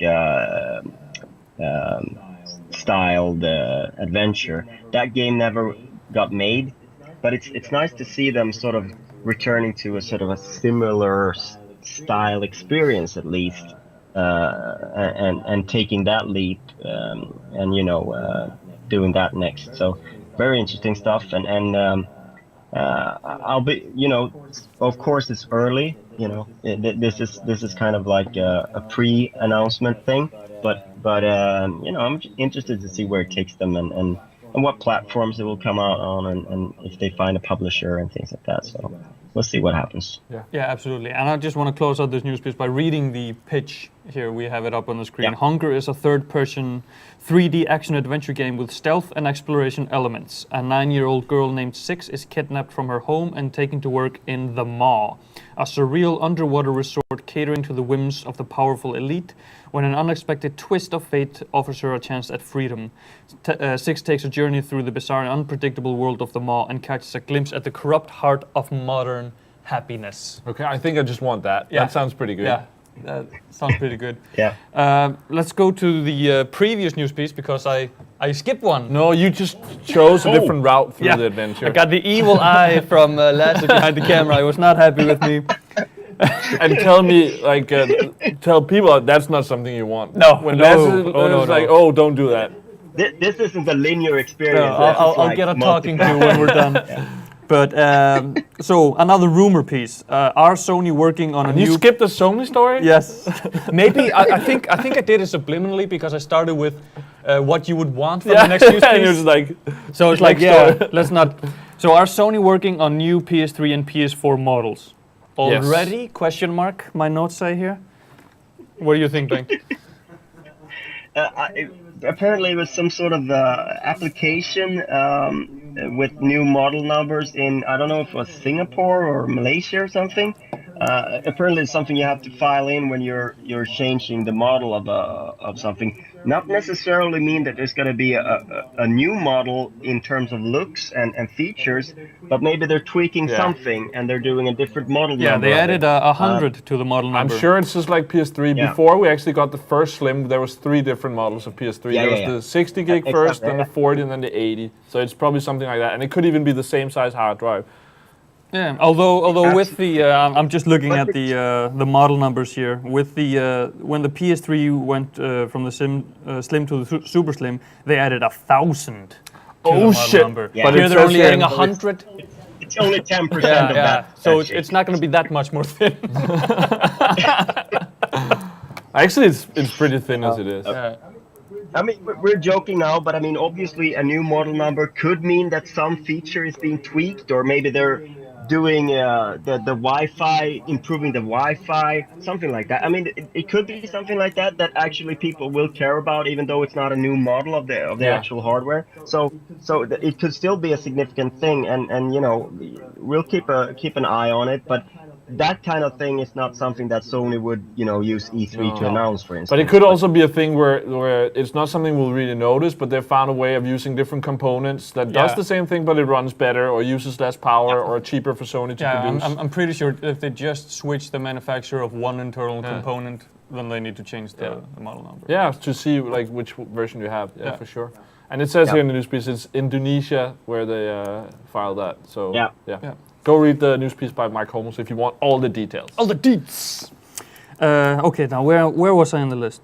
styled adventure. That game never got made, but it's nice to see them sort of returning to a sort of a similar style experience, at least, and taking that leap, and doing that next. So very interesting stuff, and I'll be, of course it's early, this is kind of like a pre-announcement thing, but I'm interested to see where it takes them and what platforms it will come out on, and if they find a publisher and things like that. So we'll see what happens. Yeah, absolutely. And I just want to close out this news piece by reading the pitch here. We have it up on the screen. Yeah. Hunger is a third-person 3D action-adventure game with stealth and exploration elements. A 9-year-old girl named Six is kidnapped from her home and taken to work in the Maw, a surreal underwater resort catering to the whims of the powerful elite. When an unexpected twist of fate offers her a chance at freedom, Six takes a journey through the bizarre and unpredictable world of the Maw and catches a glimpse at the corrupt heart of modern happiness. Okay, I think I just want that. Yeah. That sounds pretty good. Yeah, that sounds pretty good. Yeah. Let's go to the previous news piece because I skipped one. No, you just chose a Oh. different route through the adventure. I got the evil eye from Lasse behind the camera. He was not happy with me. And tell me, like, tell people that's not something you want. No, When no, Lasse no, is like, oh, don't do that. This isn't a linear experience. No, This is I'll like get a talking to multi- when we're done. But so another rumor piece. Are Sony working on a You new? skipped the Sony story? Yes. Maybe I think I did it subliminally because I started with what you would want from the next news and you're piece. just like, So it's like, next yeah, story. let's not. So are Sony working on new PS3 and PS4 models already? Question mark. My notes say here. What do you think, Bengt? Apparently it was some sort of application with new model numbers in, I don't know if it was Singapore or Malaysia or something. Apparently it's something you have to file in when you're changing the model of something. Not necessarily mean that there's going to be a new model in terms of looks and features, but maybe they're tweaking something and they're doing a different model Yeah, number. they of added it. 100 to the model I'm number. sure it's just like PS3. Yeah. Before we actually got the first Slim, there was 3 different models of PS3. Yeah, there was yeah, the 60 gig Exactly, first, then the yeah. 40, and then the 80. So it's probably something like that. And it could even be the same size hard drive. Yeah, although with the I'm just looking at the model numbers here. With the when the PS3 went from the Slim to the Super Slim, they added 1,000 to the model shit. number. Yeah. But But here it they're says only here- adding 100. It's only 10% Yeah, of yeah. that. So that it's, shit. it's not going to be that much more thin. Actually, it's pretty thin as it is. Yeah. I mean, we're joking now, but I mean, obviously, a new model number could mean that some feature is being tweaked, or maybe they're doing the Wi-Fi, improving the Wi-Fi, something like that. I mean, it could be something like that that actually people will care about, even though it's not a new model of the Yeah. actual hardware. So it could still be a significant thing, and you know, we'll keep an eye on it, but. That kind of thing is not something that Sony would, you know, use E3 to announce, for instance. But it could also be a thing where it's not something we'll really notice, but they've found a way of using different components that does Yeah. the same thing, but it runs better or uses less power or cheaper for Sony to Yeah, produce. I'm pretty sure if they just switch the manufacturer of one internal component, then they need to change the model number. Yeah, to see like which version you have. Yeah, for sure. And it says here in the news piece it's Indonesia where they filed that. So Yeah. Go read the news piece by Mike Holmes if you want all the details. All the deets. Okay, now where was I on the list?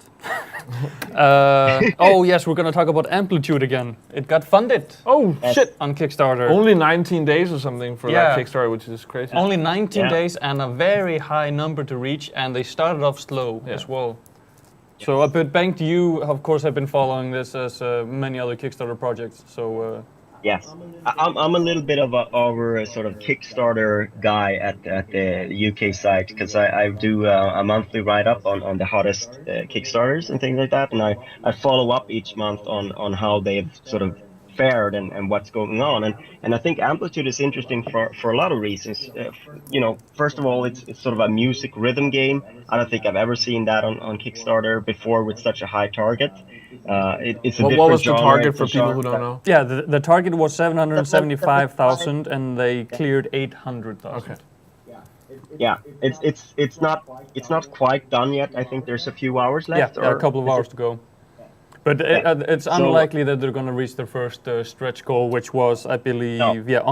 Oh yes, we're gonna talk about Amplitude again. It got funded Oh shit! on Kickstarter. Only 19 days or something for that Kickstarter, which is crazy. Only 19 Yeah. days and a very high number to reach, and they started off slow as well. So, but Bengt, you of course have been following this as many other Kickstarter projects. So. Yes, I'm a little bit of a sort of Kickstarter guy at the UK site because I do a monthly write-up on the hottest Kickstarters and things like that, and I follow up each month on how they've sort of fared and what's going on, and I think Amplitude is interesting for a lot of reasons. You know, first of all, it's sort of a music rhythm game. I don't think I've ever seen that on Kickstarter before with such a high target. It's a What different was the genre, target it's for a people who genre don't know? Yeah, the target was 775,000, and they cleared 800,000. Okay. Yeah, it's not quite done yet. I think there's a few hours left. Yeah, a couple of is hours it- to go. But it's unlikely that they're going to reach their first stretch goal, which was, I believe,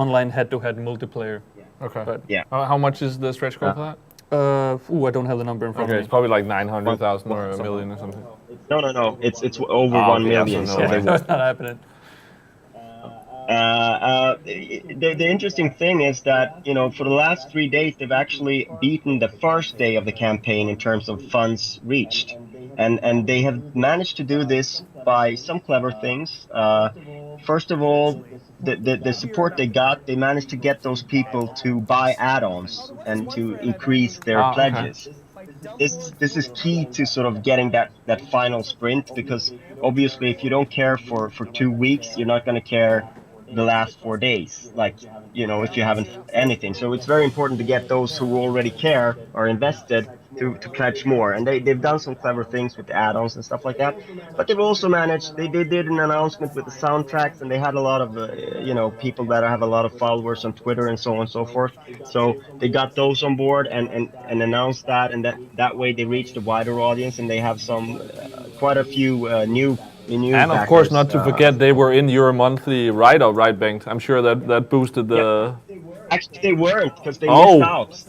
online head-to-head multiplayer. Okay. But Yeah. How much is the stretch goal for that? I don't have the number in front Okay, of it's me. probably like 900,000 or a million or something. No. It's over Ah, 1 okay, yeah, million. so So no they way. won. It's not happening. The interesting thing is that, you know, for the last 3 days, they've actually beaten the first day of the campaign in terms of funds reached. And they have managed to do this by some clever things. First of all, the support they got, they managed to get those people to buy add-ons and to increase their okay. pledges. This is key to sort of getting that final sprint, because obviously if you don't care for 2 weeks, you're not going to care the last 4 days, like, you know, if you haven't anything. So it's very important to get those who already care or invested to pledge more, and they've done some clever things with the add-ons and stuff like that. But they've also managed. They did an announcement with the soundtracks, and they had a lot of people that have a lot of followers on Twitter and so on and so forth. So they got those on board and announced that, and that way they reached a wider audience, and they have some quite a few new. And of course, not to forget, they were in your monthly write-up, right, Bengt? I'm sure that boosted the. Yeah. Actually, they weren't, because they missed out.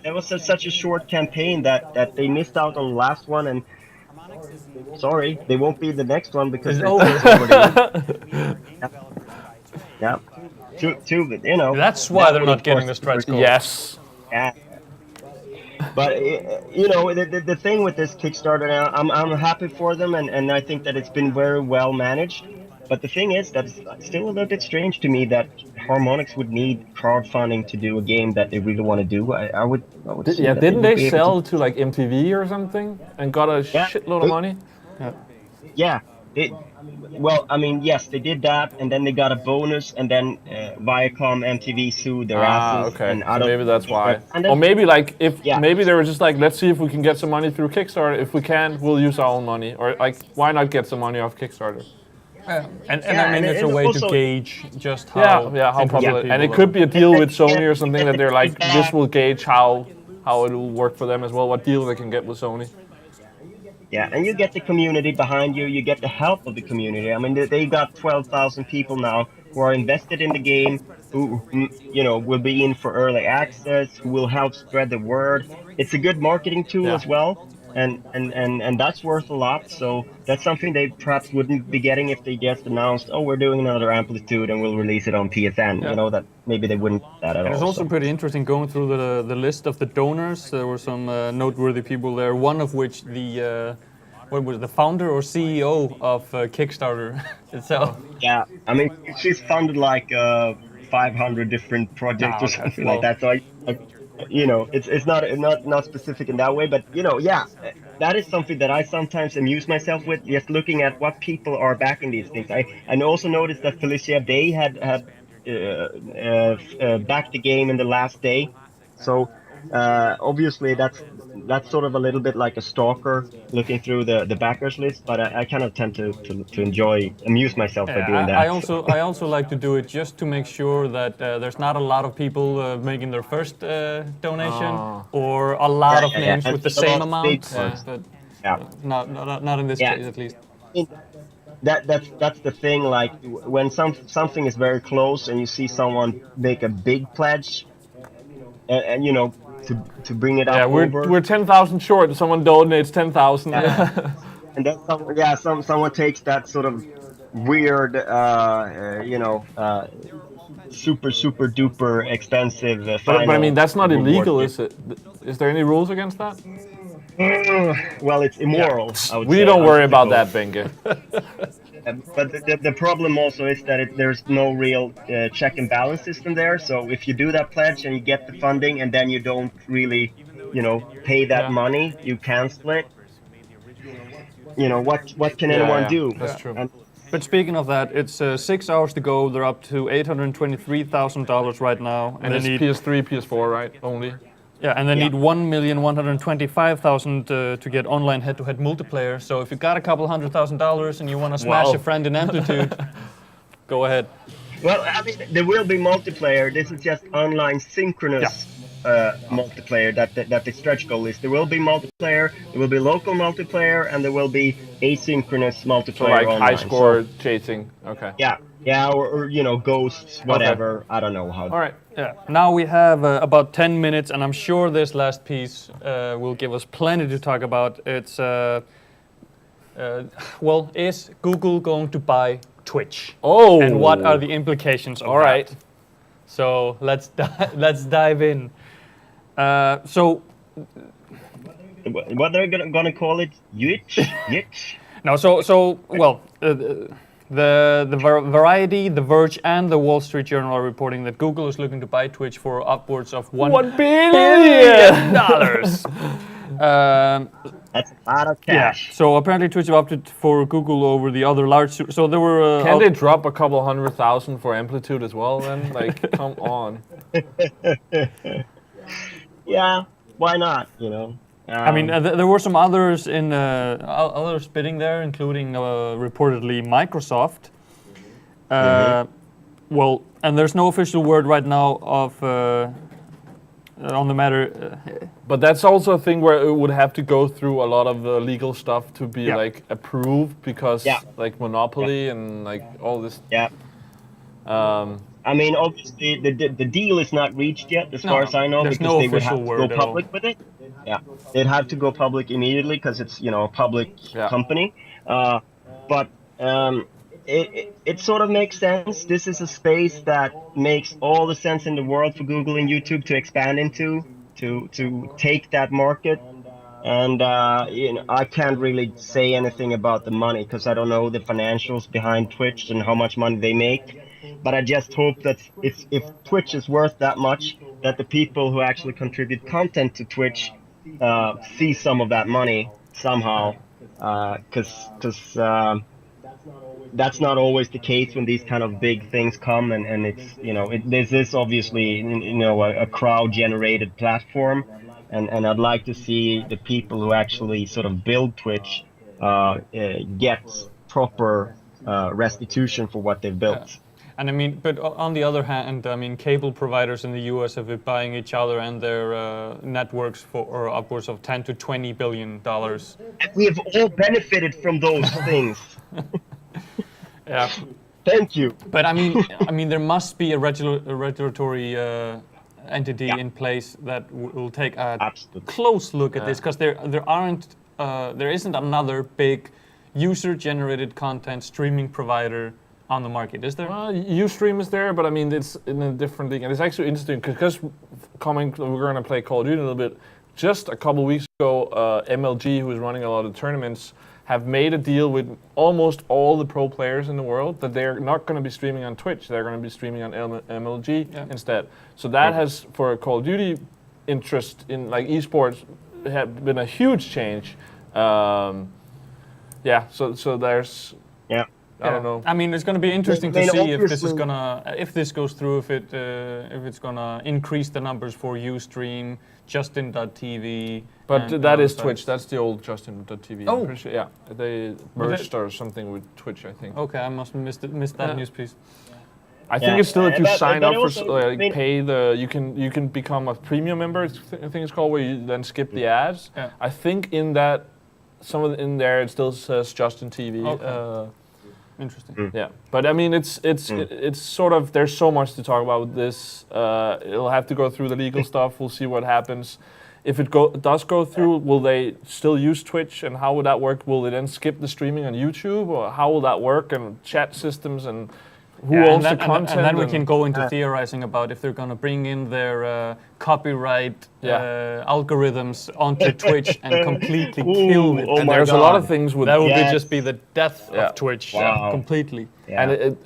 It was such a short campaign that they missed out on the last one, and sorry, they won't be the next one because it's already. Yeah. Too. That's why they're not getting the stretch goal. Yes. Yeah. But the thing with this Kickstarter now, I'm happy for them, and I think that it's been very well managed. But the thing is that it's still a little bit strange to me that Harmonix would need crowdfunding to do a game that they really want to do. I would. Yeah, didn't they sell to like MTV or something and got a shitload of money? Yeah. Well, I mean, yes, they did that, and then they got a bonus, and then Viacom, MTV sued their asses. Okay. And So maybe that's why. Or maybe like maybe they were just like, let's see if we can get some money through Kickstarter. If we can, we'll use our own money. Or like, why not get some money off Kickstarter? And I mean, it's a way to gauge just how how popular. And it could be a deal with Sony or something that they're like, this will gauge how it will work for them as well. What deal they can get with Sony. Yeah, and you get the community behind you. You get the help of the community. I mean, they got 12,000 people now who are invested in the game, who will be in for early access, who will help spread the word. It's a good marketing tool as well, and that's worth a lot. So that's something they perhaps wouldn't be getting if they just announced, oh, we're doing another Amplitude and we'll release it on PSN. Yeah. That maybe they wouldn't do that at all. It's also pretty interesting going through the list of the donors. There were some noteworthy people there, one of which the founder or CEO of Kickstarter itself. Yeah, I mean, she's funded like 500 different projects or something like that. So it's not specific in that way, but that is something that I sometimes amuse myself with, just looking at what people are backing these things. I also noticed that Felicia Day had backed the game in the last day, so obviously that's sort of a little bit like a stalker looking through the backers list, but I kind of tend to amuse myself by doing that. I also like to do it just to make sure that there's not a lot of people making their first donation or a lot of names with the same amount. Not in this case, at least. That's the thing. Like when something is very close and you see someone make a big pledge, and to bring it up. We're 10,000 short. Someone donates 10,000. And then someone takes that sort of weird, super duper expensive. But I mean, that's not illegal, is it? Is there any rules against that? Well, it's immoral. I would we say. don't worry about that, Bengt. But the problem also is that there's no real check and balance system there. So if you do that pledge and you get the funding and then you don't really, pay that money, you cancel it. What can anyone do? That's true. But speaking of that, it's 6 hours to go. They're up to $823,000 right now, and it's PS3, PS4, right? Only. Yeah, and they need 1,125,000 to get online head-to-head multiplayer. So if you got a couple $100,000 and you want to smash a friend in Amplitude, go ahead. Well, I mean, there will be multiplayer. This is just online synchronous multiplayer that the stretch goal is. There will be multiplayer, there will be local multiplayer, and there will be asynchronous multiplayer. So like online. High score chasing. Okay. Yeah, or ghosts, whatever. Okay. I don't know how. All right. Yeah. Now we have about 10 minutes, and I'm sure this last piece will give us plenty to talk about. It's is Google going to buy Twitch? Oh. And what are the implications of that? All right. So let's dive in. So. What are they gonna call it? Yitch? No. The Variety, The Verge, and the Wall Street Journal are reporting that Google is looking to buy Twitch for upwards of $1 billion. That's a lot of cash. Yeah. So apparently Twitch have opted for Google over the other large. So there were. Can they drop a couple 100,000 for Amplitude as well? Then, like, come on. Yeah, why not? I mean, there were some others in others bidding there, including reportedly Microsoft. Well, and there's no official word right now of on the matter. But that's also a thing where it would have to go through a lot of legal stuff to be like approved, because like monopoly and like all this. Yeah. I mean, obviously, the deal is not reached yet, as far as I know, because they would have to go public with it. Yeah, they'd have to go public immediately because it's, you know, a public company. But it sort of makes sense. This is a space that makes all the sense in the world for Google and YouTube to expand into, to take that market. And you know, I can't really say anything about the money because I don't know the financials behind Twitch and how much money they make. But I just hope that if Twitch is worth that much, that the people who actually contribute content to Twitch see some of that money somehow, because that's not always the case when these kind of big things come, and it's, you know, this is obviously, you know, a crowd generated platform, and I'd like to see the people who actually sort of build Twitch get proper restitution for what they've built. And I mean, but on the other hand, I mean, cable providers in the U.S. have been buying each other and their networks for upwards of $10 to $20 billion. And we have all benefited from those things. Yeah. Thank you. But I mean, there must be a regulatory entity in place that will take a close look at this, because there isn't another big user-generated content streaming provider on the market, is there? Ustream is there, but I mean, it's in a different league. And it's actually interesting because we're going to play Call of Duty a little bit. Just a couple weeks ago, MLG, who is running a lot of tournaments, have made a deal with almost all the pro players in the world that they're not going to be streaming on Twitch. They're going to be streaming on MLG instead. So that has, for a Call of Duty interest in like esports, have been a huge change. So there's... I don't know. I mean, it's going to be interesting to see if this is if this goes through, if it's gonna increase the numbers for Ustream, Justin.tv. But that is Twitch. That's the old Justin.tv. Oh, sure, yeah. They merged or something with Twitch, I think. Okay, I must have missed that news piece. I think it's still, if you sign up for pay the, you can become a premium member. I think it's called, where you then skip the ads. Yeah. I think in that in there it still says Justin TV. Okay. Interesting. Yeah, but I mean, it's sort of, there's so much to talk about with this. It'll have to go through the legal stuff. We'll see what happens. If it does go through, will they still use Twitch, and how would that work? Will they then skip the streaming on YouTube, or how will that work? And chat systems, and who owns the content? And then we can go into theorizing about if they're going to bring in their copyright algorithms onto Twitch and completely kill it. And there's a lot of things with that would just be the death of Twitch completely. Yeah. And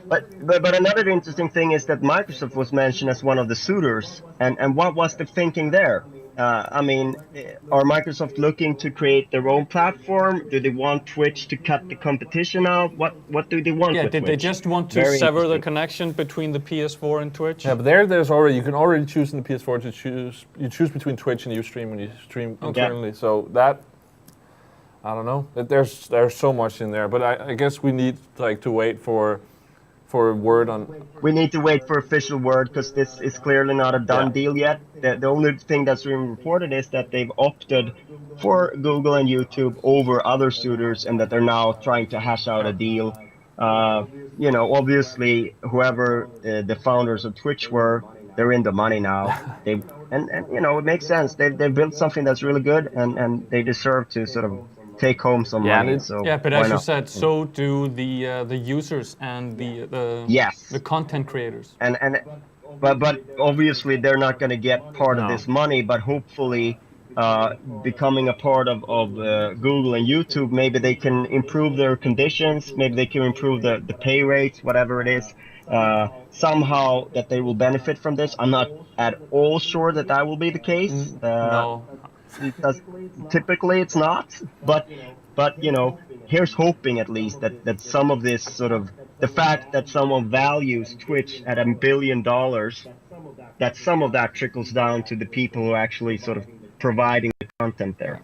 but another interesting thing is that Microsoft was mentioned as one of the suitors, and what was the thinking there? I mean, are Microsoft looking to create their own platform? Do they want Twitch to cut the competition out? What do they want? Yeah, did they just want to sever the connection between the PS4 and Twitch? Yeah, but there's already, you can already choose in the PS4 to choose between Twitch and Ustream when you stream internally. So that, I don't know. There's so much in there, but I guess we need to wait for word on. We need to wait for official word, because this is clearly not a done deal yet. The only thing that's been reported is that they've opted for Google and YouTube over other suitors, and that they're now trying to hash out a deal. You know, obviously, whoever the founders of Twitch were, they're in the money now. And you know, it makes sense. They've built something that's really good, and they deserve to sort of take home some money. So but as you said, so do the users and the content creators. But obviously they're not going to get part of this money. But hopefully, becoming a part of Google and YouTube, maybe they can improve their conditions. Maybe they can improve the pay rates, whatever it is. Somehow that they will benefit from this. I'm not at all sure that will be the case. No. Because typically it's not, but you know, here's hoping at least that some of this sort of, the fact that someone values Twitch at $1 billion, that some of that trickles down to the people who are actually sort of providing the content there.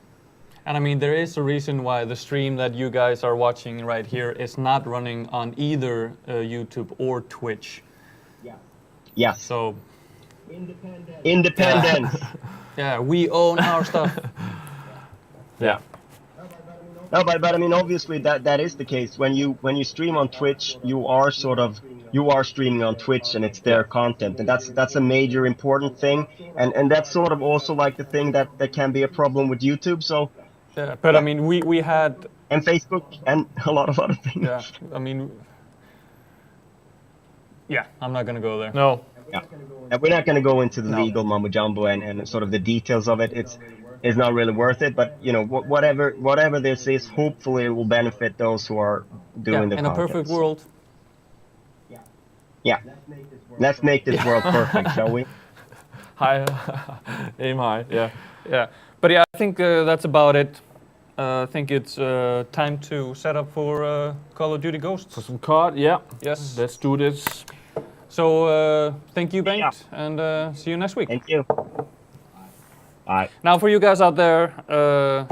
And I mean, there is a reason why the stream that you guys are watching right here is not running on either YouTube or Twitch. Yes. So, Independence. yeah, we own our stuff. Yeah. No, but I mean, obviously that is the case. When you stream on Twitch, you are streaming on Twitch, and it's their content, and that's a major important thing, and that's sort of also like the thing that can be a problem with YouTube. So, Yeah, but I mean, we had, and Facebook and a lot of other things. yeah, I mean, yeah, I'm not gonna go there. No. Yeah. And we're not going to go into the legal mumbo jumbo and sort of the details of it. It's not really worth it. But you know, whatever this is, hopefully it will benefit those who are doing the in a content. perfect world. Yeah. Let's make this world perfect, shall we? High, aim high. Yeah. Yeah, but yeah, I think that's about it. I think it's time to set up for Call of Duty Ghosts. For some COD, yeah. Yes. Let's do this. So thank you, Bengt, and see you next week. Thank you. Bye. Now, for you guys out there,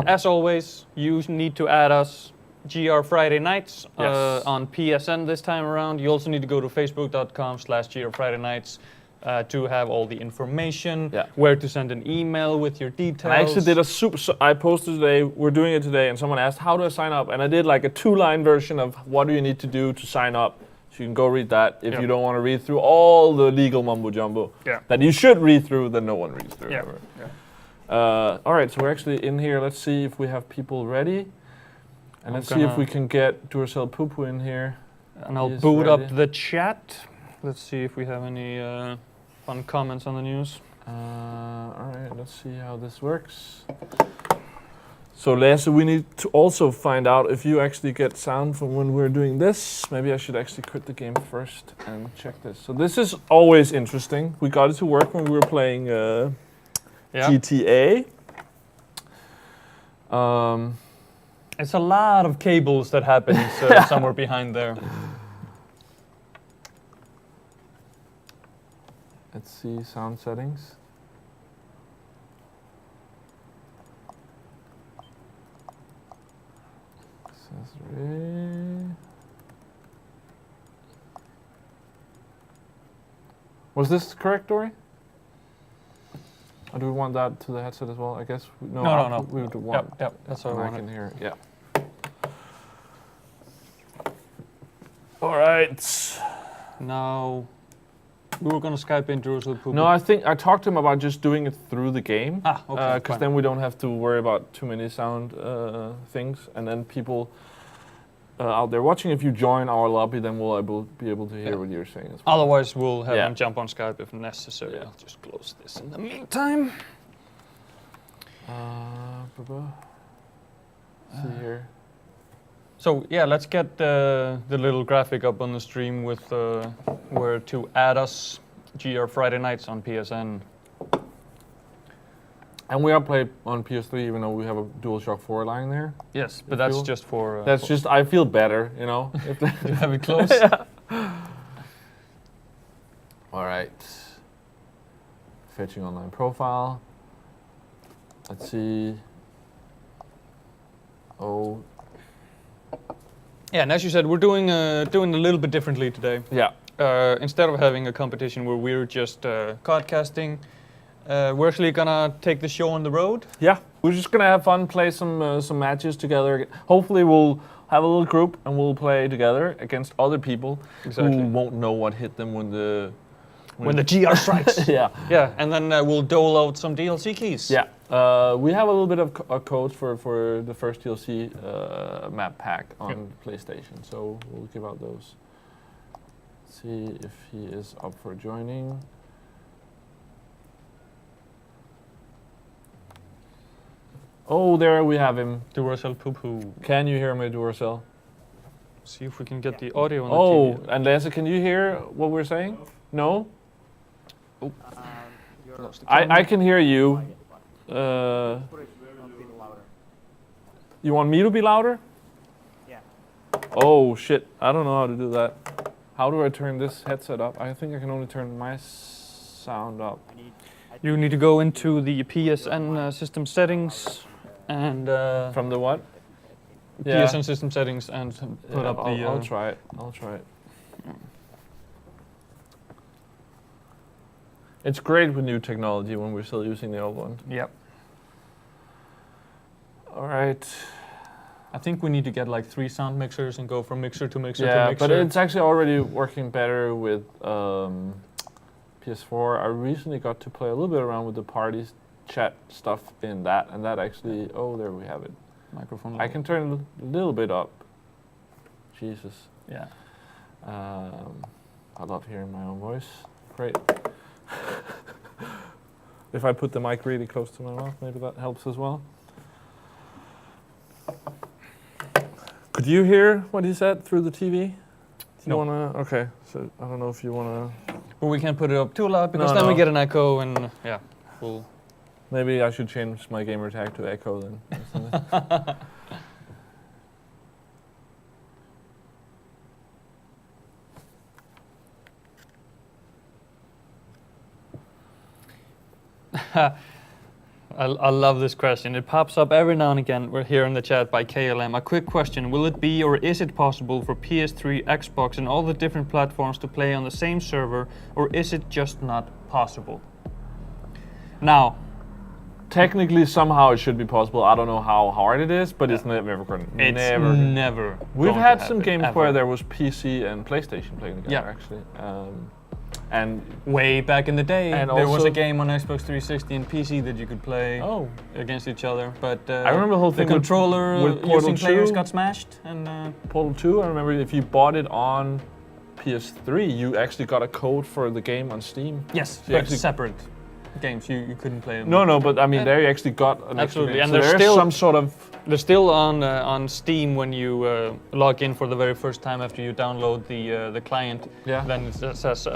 as always, you need to add us GR Friday Nights on PSN this time around. You also need to go to facebook.com/GR Friday Nights to have all the information, where to send an email with your details. I actually did a I posted today, we're doing it today, and someone asked, how do I sign up? And I did like a 2-line version of what do you need to do to sign up. So you can go read that if you don't want to read through all the legal mumbo jumbo that you should read through, that no one reads through. All right, so we're actually in here. Let's see if we have people ready. And let's see if we can get Duracell Poo in here. And I'll boot up the chat. Let's see if we have any fun comments on the news. All right, let's see how this works. So Lasse, we need to also find out if you actually get sound from when we're doing this. Maybe I should actually quit the game first and check this. So this is always interesting. We got it to work when we were playing GTA. It's a lot of cables that happens somewhere behind there. Let's see sound settings. Was this correct, Dori? Or do we want that to the headset as well? I guess no. We would want. Yep, that's what I wanted. In here. Yeah. All right. Now, we were gonna Skype in Jerusalem. No, I think I talked to him about just doing it through the game. Okay. Because then we don't have to worry about too many sound things, and then people out there watching, if you join our lobby, then we'll be able to hear what you're saying as well. Otherwise, we'll have them jump on Skype if necessary. I'll just close this in the meantime. See here. So yeah, let's get the little graphic up on the stream with where to add us GR Friday Nights on PSN. And we are played on PS3, even though we have a DualShock 4 lying there. Yes, but that's just for... that's just, I feel better, you know. You have it close? All right. Fetching online profile. Let's see. Oh. Yeah, and as you said, we're doing a little bit differently today. Yeah. Instead of having a competition where we're just podcasting, we're actually gonna take the show on the road. Yeah, we're just gonna have fun, play some matches together. Hopefully, we'll have a little group and we'll play together against other people who won't know what hit them when the GR strikes. Yeah, and then we'll dole out some DLC keys. Yeah, we have a little bit of codes for the first DLC map pack on PlayStation, so we'll give out those. See if he is up for joining. Oh, there we have him. Duracell Poo. Can you hear me, Duracell? See if we can get the audio on the TV. And Lasse, can you hear what we're saying? No? Oh. I can hear you. You want me to be louder? Yeah. Oh, shit. I don't know how to do that. How do I turn this headset up? I think I can only turn my sound up. I You need to go into the PSN system settings and From the what? PSN system settings and put up the. I'll try it. I'll try it. It's great with new technology when we're still using the old one. Yep. All right. I think we need to get like 3 sound mixers and go from mixer to mixer to Yeah, mixer. but it's actually already working better with PS4. I recently got to play a little bit around with the party chat stuff in that, and that actually, oh, there we have it. Microphone. I can turn it a little bit up. Jesus. Yeah. I love hearing my own voice. Great. If I put the mic really close to my mouth, maybe that helps as well. Could you hear what he said through the TV? Do you wanna? Okay, so I don't know if you wanna. Well, we can't put it up too loud because No, then we no. get an echo and yeah, we'll. Maybe I should change my gamer tag to Echo then. I love this question. It pops up every now and again. We're here in the chat by KLM. A quick question. Will it be or is it possible for PS3, Xbox and all the different platforms to play on the same server, or is it just not possible? Now, Technically, somehow it should be possible. I don't know how hard it is, but it's never going to. it's never We've going had to some happen, games ever. where there was PC and PlayStation playing together, Yeah. actually. And way back in the day, And there was also- a game on Xbox 360 and PC that you could play against each other. But I remember the whole thing the controller with Portal using players 2. got smashed, and Portal 2, I remember if you bought it on PS3, you actually got a code for the game on Steam. yes, So you but actually- separate games. You couldn't play them. No, but I mean, there you actually got an extra Absolutely, game. and So there's there's still- some sort of. They're still on Steam when you log in for the very first time after you download the client. Yeah. Then it says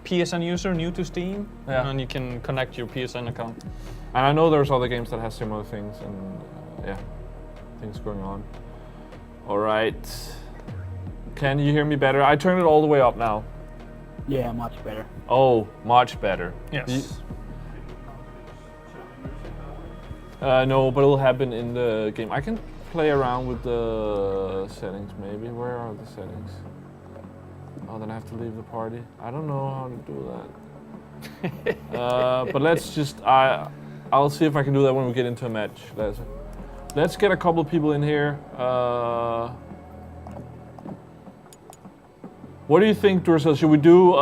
PSN user new to Steam, Yeah. and you can connect your PSN account. And I know there's other games that have similar things, and things going on. All right. Can you hear me better? I turned it all the way up now. Yeah, much better. Oh, much better. Yes. No, but it'll happen in the game. I can play around with the settings maybe. Where are the settings? Oh, then I have to leave the party. I don't know how to do that. But let's just, I'll see if I can do that when we get into a match. Let's get a couple of people in here. What do you think, Duracell? Should we do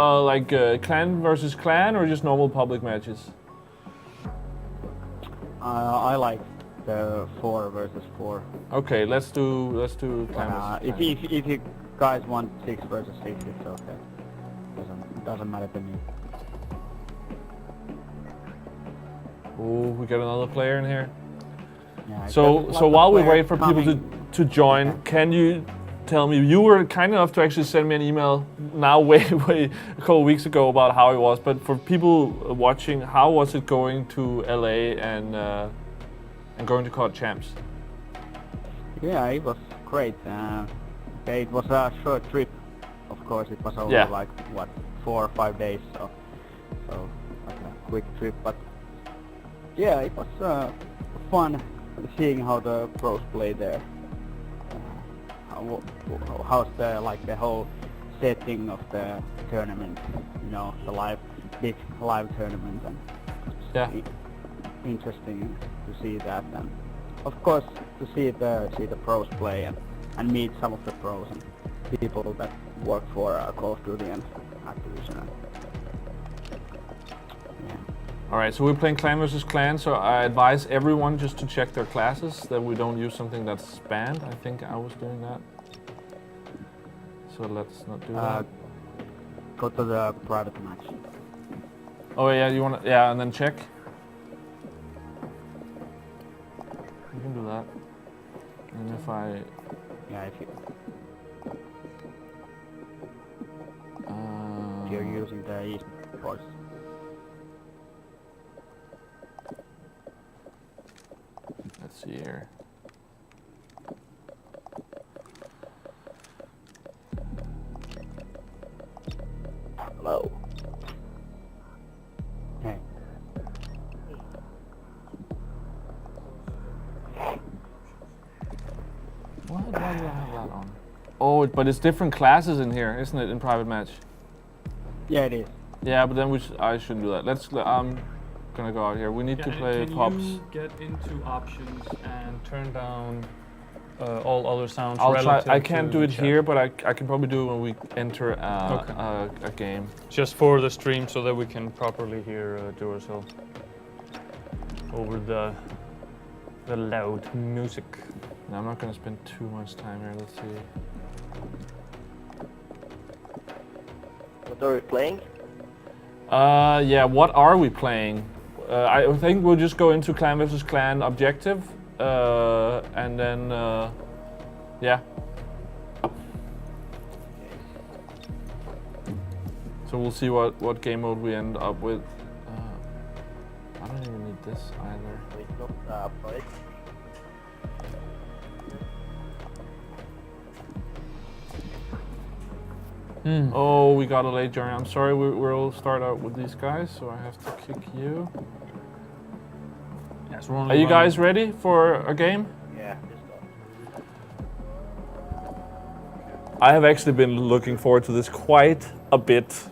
clan versus clan or just normal public matches? I like the 4 versus 4. Okay, let's do clan versus clan. If you guys want 6 versus 6, it's okay. Doesn't matter to me. Oh, we got another player in here. Yeah, So while we wait for people to join, can you tell me, you were kind enough to actually send me an email now way a couple of weeks ago about how it was, but for people watching, how was it going to LA and going to COD Champs? Yeah, it was great. Okay, it was a short trip. Of course, it was only 4 or 5 days, so like a quick trip. But yeah, it was fun seeing how the pros play there. How's the whole setting of the tournament? You know, the big live tournament, and interesting to see that, and of course to see the pros play and meet some of the pros and people that work for Call of Duty and Activision. Yeah. All right, so we're playing clan versus clan, so I advise everyone just to check their classes, that we don't use something that's banned. I think I was doing that. So let's not do that. Go to the private match. Oh yeah, you wanna, and then check? You can do that. And if if you're using the esports. let's see here. Hello. Hey. Why do I have that on? Oh, but it's different classes in here, isn't it, in private match? Yeah, it is. Yeah, but then I shouldn't do that. I'm gonna go out here. We need to play pops. Can you get into options and turn down all other sounds? I'll try. relative I can't to do it chat? here, but I can probably do it when we enter a game. Just for the stream, so that we can properly hear Duracell over the loud music. No, I'm not gonna spend too much time here. Let's see. What are we playing? Yeah, what are we playing? I think we'll just go into clan versus clan objective, and then, yeah. So we'll see what game mode we end up with. I don't even need this either. It's not right. Oh, we got a late journey. I'm sorry, we'll start out with these guys, so I have to kick you. Yes, Are you guys ready for a game? Yeah, I have actually been looking forward to this quite a bit.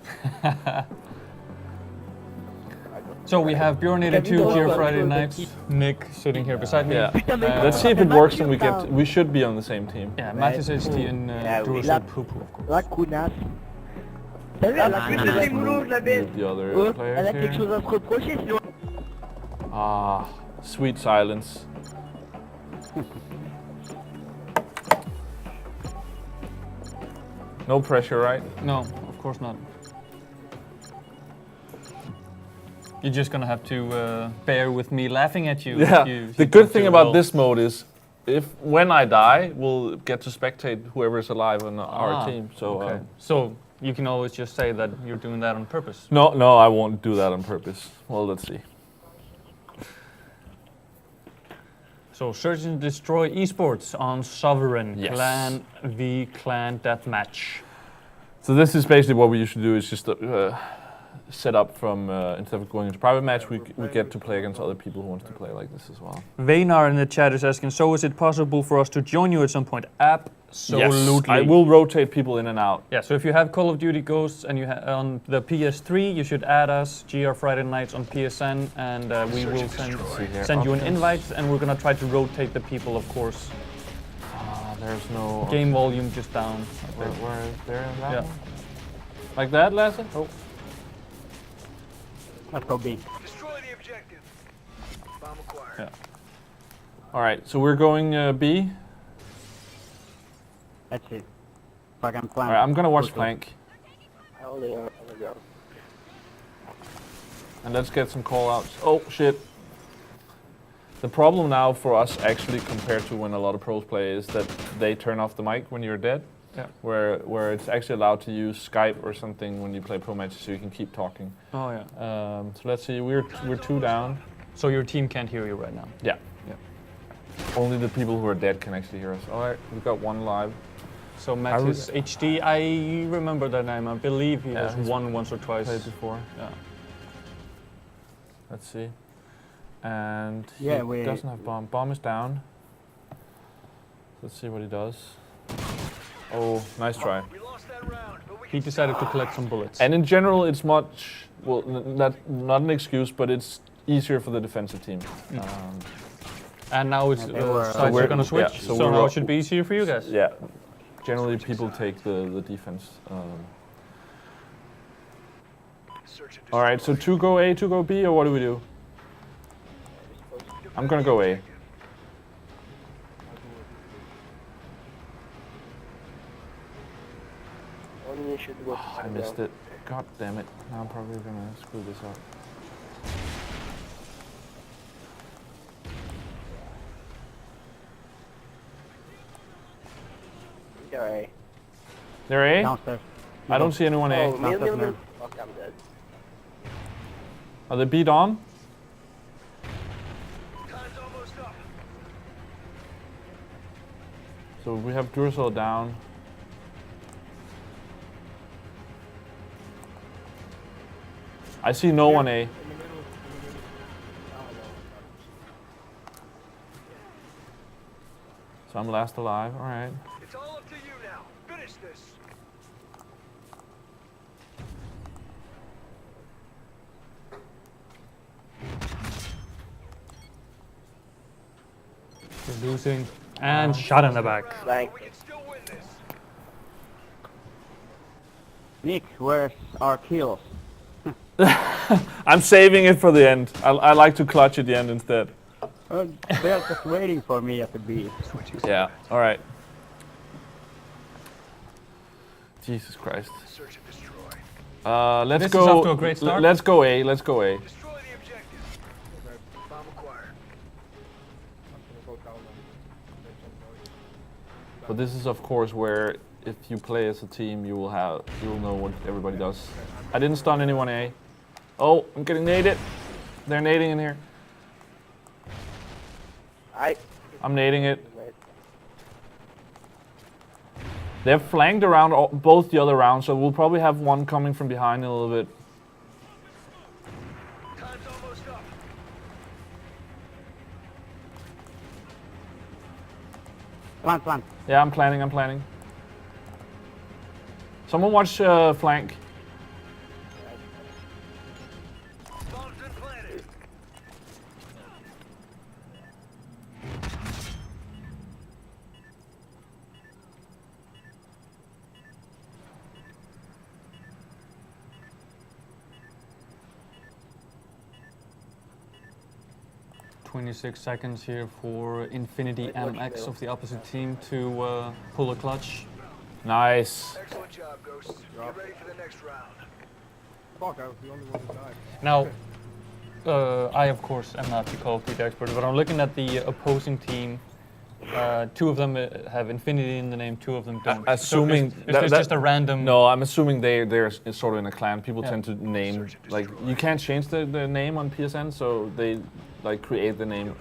So we have Bjorn82 here Friday nights, Nick sitting here beside me. Yeah. Let's see if it works and we should be on the same team. Yeah, Mathis HT and Duracell Poo-Poo, of course. La counasse. The other player here. Ah, sweet silence. No pressure, right? No, of course not. You're just gonna have to bear with me laughing at you. Yeah. You The good don't thing do about well. this mode is, when I die, we'll get to spectate whoever's alive on our team. So, okay. So you can always just say that you're doing that on purpose. no, I won't do that on purpose. Well, let's see. So search and destroy esports on Sovereign. Yes. Clan v Clan deathmatch. So this is basically what we usually do. Is just set up from instead of going into private match, we get to play against other people who want to play like this as well. Vaynar in the chat is asking, so is it possible for us to join you at some point? Absolutely. Yes, I will rotate people in and out. Yeah, so if you have Call of Duty Ghosts and you on the PS3, you should add us, GR Friday Nights on PSN, and we will send you an invite, and we're gonna try to rotate the people, of course. There's no Game volume just down. Where is there? That Yeah. one? Like that, Lasse? Oh. Let's go B. Destroy the objective. Bomb acquired. Yeah. All right, so we're going B. Let's see. If I can plan. All right, I'm gonna watch Plank, Holding on the ground. and let's get some call-outs. Oh shit! The problem now for us, actually, compared to when a lot of pros play, is that they turn off the mic when you're dead. Yeah. Where it's actually allowed to use Skype or something when you play pro matches, so you can keep talking. Oh yeah. So let's see, we're 2 down. So your team can't hear you right now. Yeah. Yeah. Only the people who are dead can actually hear us. All right, we've got one live. So Mathis HD, I remember that name. I believe he has he's won once or twice. Played before. Yeah. Let's see. And Yeah, he doesn't have bomb. Bomb is down. Let's see what he does. Oh, nice try. We lost that round, but we He decided to collect some bullets. And in general, it's much, well, not an excuse, but it's easier for the defensive team. And now it's Yeah, sides are gonna switch, yeah, so we're now it should be easier for you guys. Yeah. Generally, people take the defense. search and All right, so 2 go A, 2 go B, or what do we do? I'm gonna go A. Only should go to I missed it. God damn it. Now I'm probably gonna screw this up. Alright. They're A? Downstairs. I don't see anyone A. Oh, middle. Fuck, I'm dead. Are they beat on? time's almost up. So we have Duracell down. I see no one A. So I'm last alive. All right. It's all up to you now. Finish this. We're losing. And shot in the back. Flank. We can still win this. Nick, where's our kills? I'm saving it for the end. I like to clutch at the end instead. They're just waiting for me at the B. Yeah. All right. Jesus Christ. Search and destroy. Let's This go. is off to a great start. Let's go A. Let's go A. Destroy the objective. Bomb acquired. But this is of course where if you play as a team, you will know what everybody does. I didn't stun anyone A. Oh, I'm getting naded. They're nading in here. I'm nading it. They're flanked around both the other rounds, so we'll probably have one coming from behind in a little bit. Time's almost up. Plant. Yeah, I'm planning. Someone watch flank. Bomb's been planted. $26 seconds here for Infinity MX of the opposite team to pull a clutch. Nice. Excellent job, Ghosts. Get ready for the next round. Fuck, I was the only one who died. Now, I of course am not the Call of Duty expert, but I'm looking at the opposing team. Two of them have Infinity in the name, two of them don't. Assuming so is this just a random? No, I'm assuming they're sort of in a clan. People tend to name like you can't change the name on PSN, so they like create the name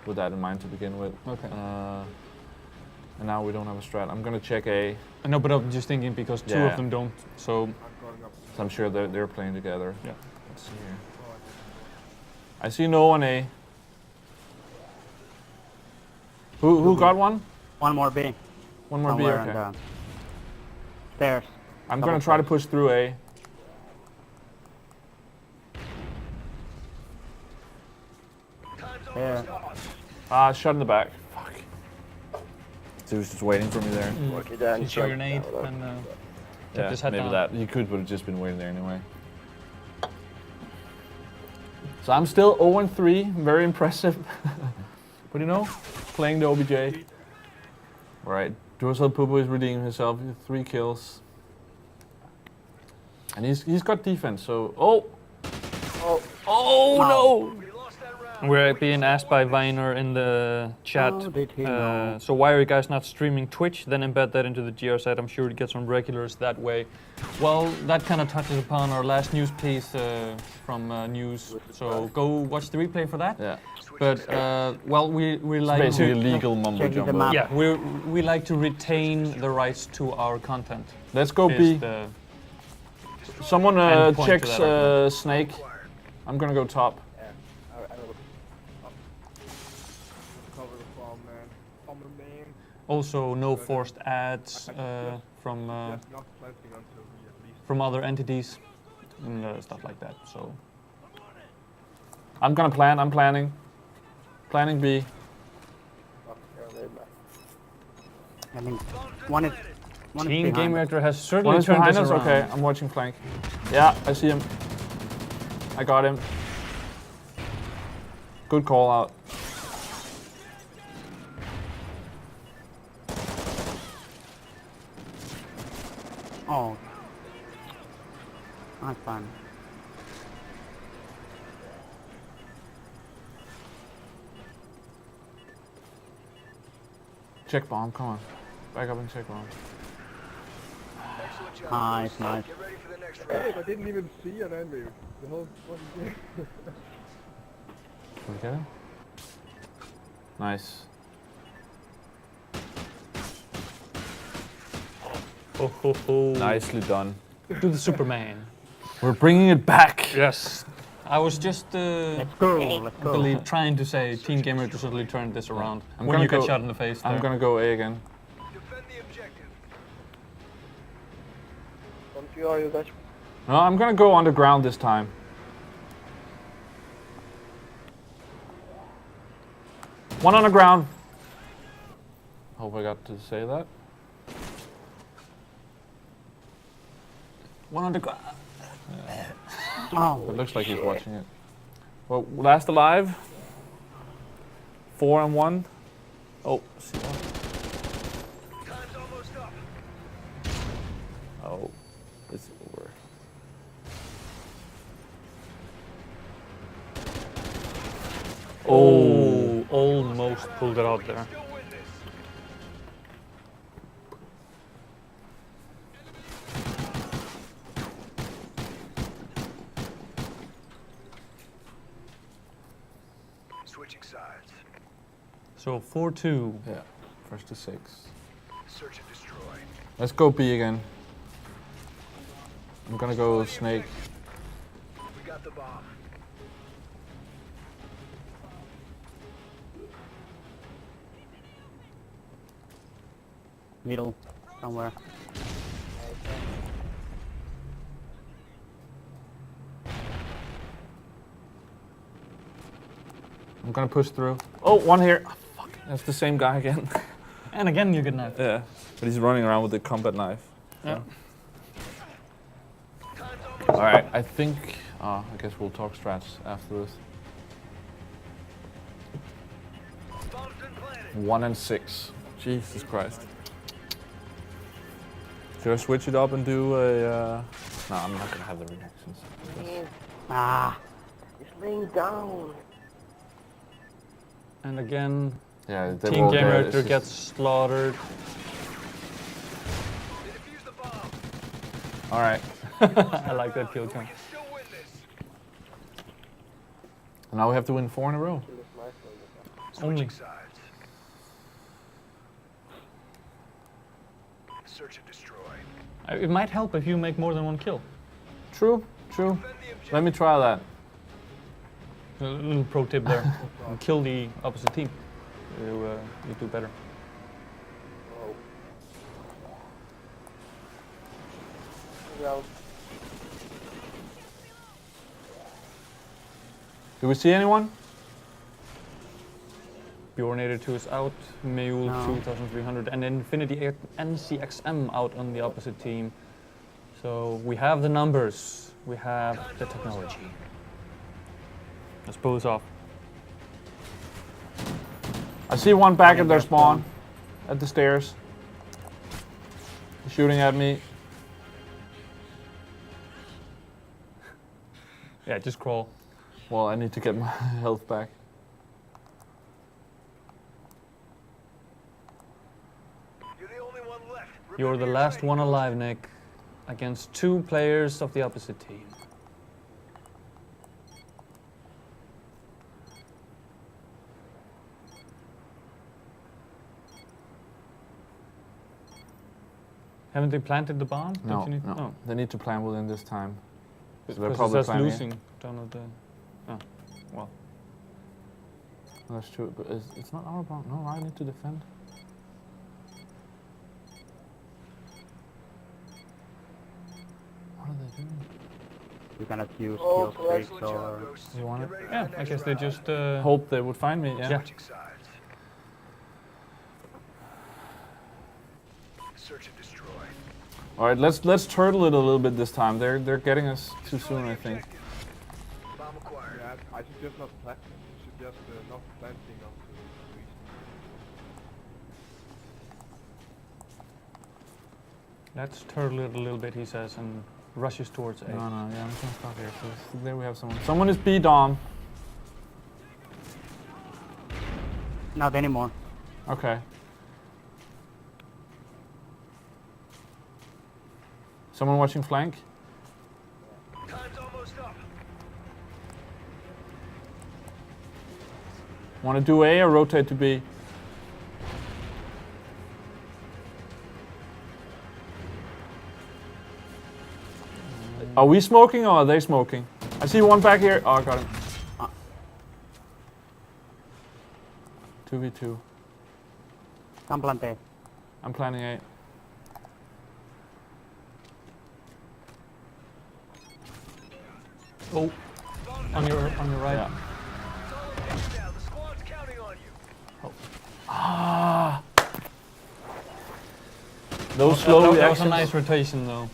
with that in mind to begin with. Okay. And now we don't have a strat. I'm gonna check A. No, but I'm just thinking because two of them don't. So I'm sure they're playing together. Yeah. Let's see here. I see no one A. Who got one? One more B. One more B. Somewhere Okay. on the stairs. I'm gonna try to push through A. Time's There. almost up. Shot in the back. Fuck. So he was just waiting for me there. What you done? you show your nade and Yeah, his head maybe down. that. He could have just been waiting there anyway. So I'm still 0-3, very impressive. But you know, playing the OBJ. Alright, Duracell Pupu is redeeming himself with 3 kills. And he's got defense, so... Oh no! We lost that round. We're being asked by Viner in the chat. Oh, did he know? So why are you guys not streaming Twitch? Then embed that into the GR site. I'm sure to get some regulars that way. Well, that kind of touches upon our last news piece from news. So go watch the replay for that. Yeah, But well, we like basically to legal mumbo Checking the jumbo. map. yeah we like to retain the rights to our content. Let's go is B. the- Someone And point to checks that argument. Snake. I'm gonna go top. I will. Cover the bomb, man. Bomb the main. Also, no forced ads from Not planting until we at least. from other entities and stuff like that. So I'm gonna plan. I'm planning. Planning B. I think one is Team behind. Gamereactor has One certainly is turned behind this us. around. Okay, I'm watching flank. Yeah, I see him. I got him. Good call out. Oh. That's fine. Check bomb. Come on. Back up and check bomb. Excellent job. Nice, nice. Get ready for the next Hey, round. I didn't even see an enemy. The whole fucking game. Can we get him? Nice. Ho, ho, ho. Nicely done. To the Superman. We're bringing it back. Yes. I was just, Let's go, let's I go. believe, trying to say Team Gamereactor certainly turned this around. I'm When gonna you get go- shot in the face I'm there. gonna go A again. Defend the objective. Don't you are you guys? No, I'm gonna go underground this time. One on the ground. Hope I got to say that. One on the ground. Oh, It looks like he's watching it. Well, last alive. 4 and 1. Oh, see one. Time's almost up. Oh, it's over. Oh, almost pulled it out there. Still win this. Switching sides. So 4-2. Yeah, first to 6. Search and destroy. Let's go B again. I'm gonna go snake. We got the bomb. middle, somewhere. I'm gonna push through. Oh, one here. Oh, fuck, that's the same guy again. And again you get knifed. Yeah, but he's running around with the combat knife. Yeah. All right, I think. I guess we'll talk strats after this. Bomb's been planted. 1 and 6. Jesus Christ. Should I switch it up and do a? No, I'm not gonna have the reactions. Man, Ah, it's laying down. And again, Yeah, they're Team all dead. It's Gamereactor just- gets slaughtered. They defuse the bomb. All right. I like that kill count. You still win this. Now we have to win 4 in a row. Kill this knife on the Only. Switching sides. Search and destroy. It might help if you make more than one kill. True. True. Defend the objective. Let me try that. A little pro tip there. Kill the opposite team. You do better. Oh. Well, Do we see anyone? Bjornator 2 is out, Mule No. 2300, and Infinity NCXM out on the opposite team. So we have the numbers, we have the technology. Let's pull this off. I see one back at their spawn, at the stairs. He's shooting at me. Yeah, just crawl. Well, I need to get my health back. You're the only one left. You're the Remember your last training. one alive, Nick, against 2 players of the opposite team. Haven't they planted the bomb? No, Don't you need- no. Oh. They need to plan within this time. So they're Because probably it says planning it. losing down at the... Oh, well. That's true, but it's not our bomb. No, I need to defend. What are they doing? you cannot use Oh, kill streaks Excellent job, or... Ghost. You want Get it? ready for Yeah, the I next guess they round. just... Hope they would find me, yeah. Yeah. Switching sides. Search and destroy. All right, let's turtle it a little bit this time. They're getting us too soon, I think. Objective. Bomb acquired. Yeah, I should just not plant. I should just not planting onto the east. Let's turtle it a little bit, he says, and rushes towards A. No, no, yeah, I'm gonna stop here. So there we have someone. Someone is B Dom. Not anymore. Okay. Someone watching flank? Time's almost up. Want to do A or rotate to B? Are we smoking or are they smoking? I see one back here. Oh, I got him. 2v2. Come plante. I'm planning A. Oh, on your right. Yeah. Now, the squad's counting on you. Ah! Those slow That was reactions. a nice rotation though.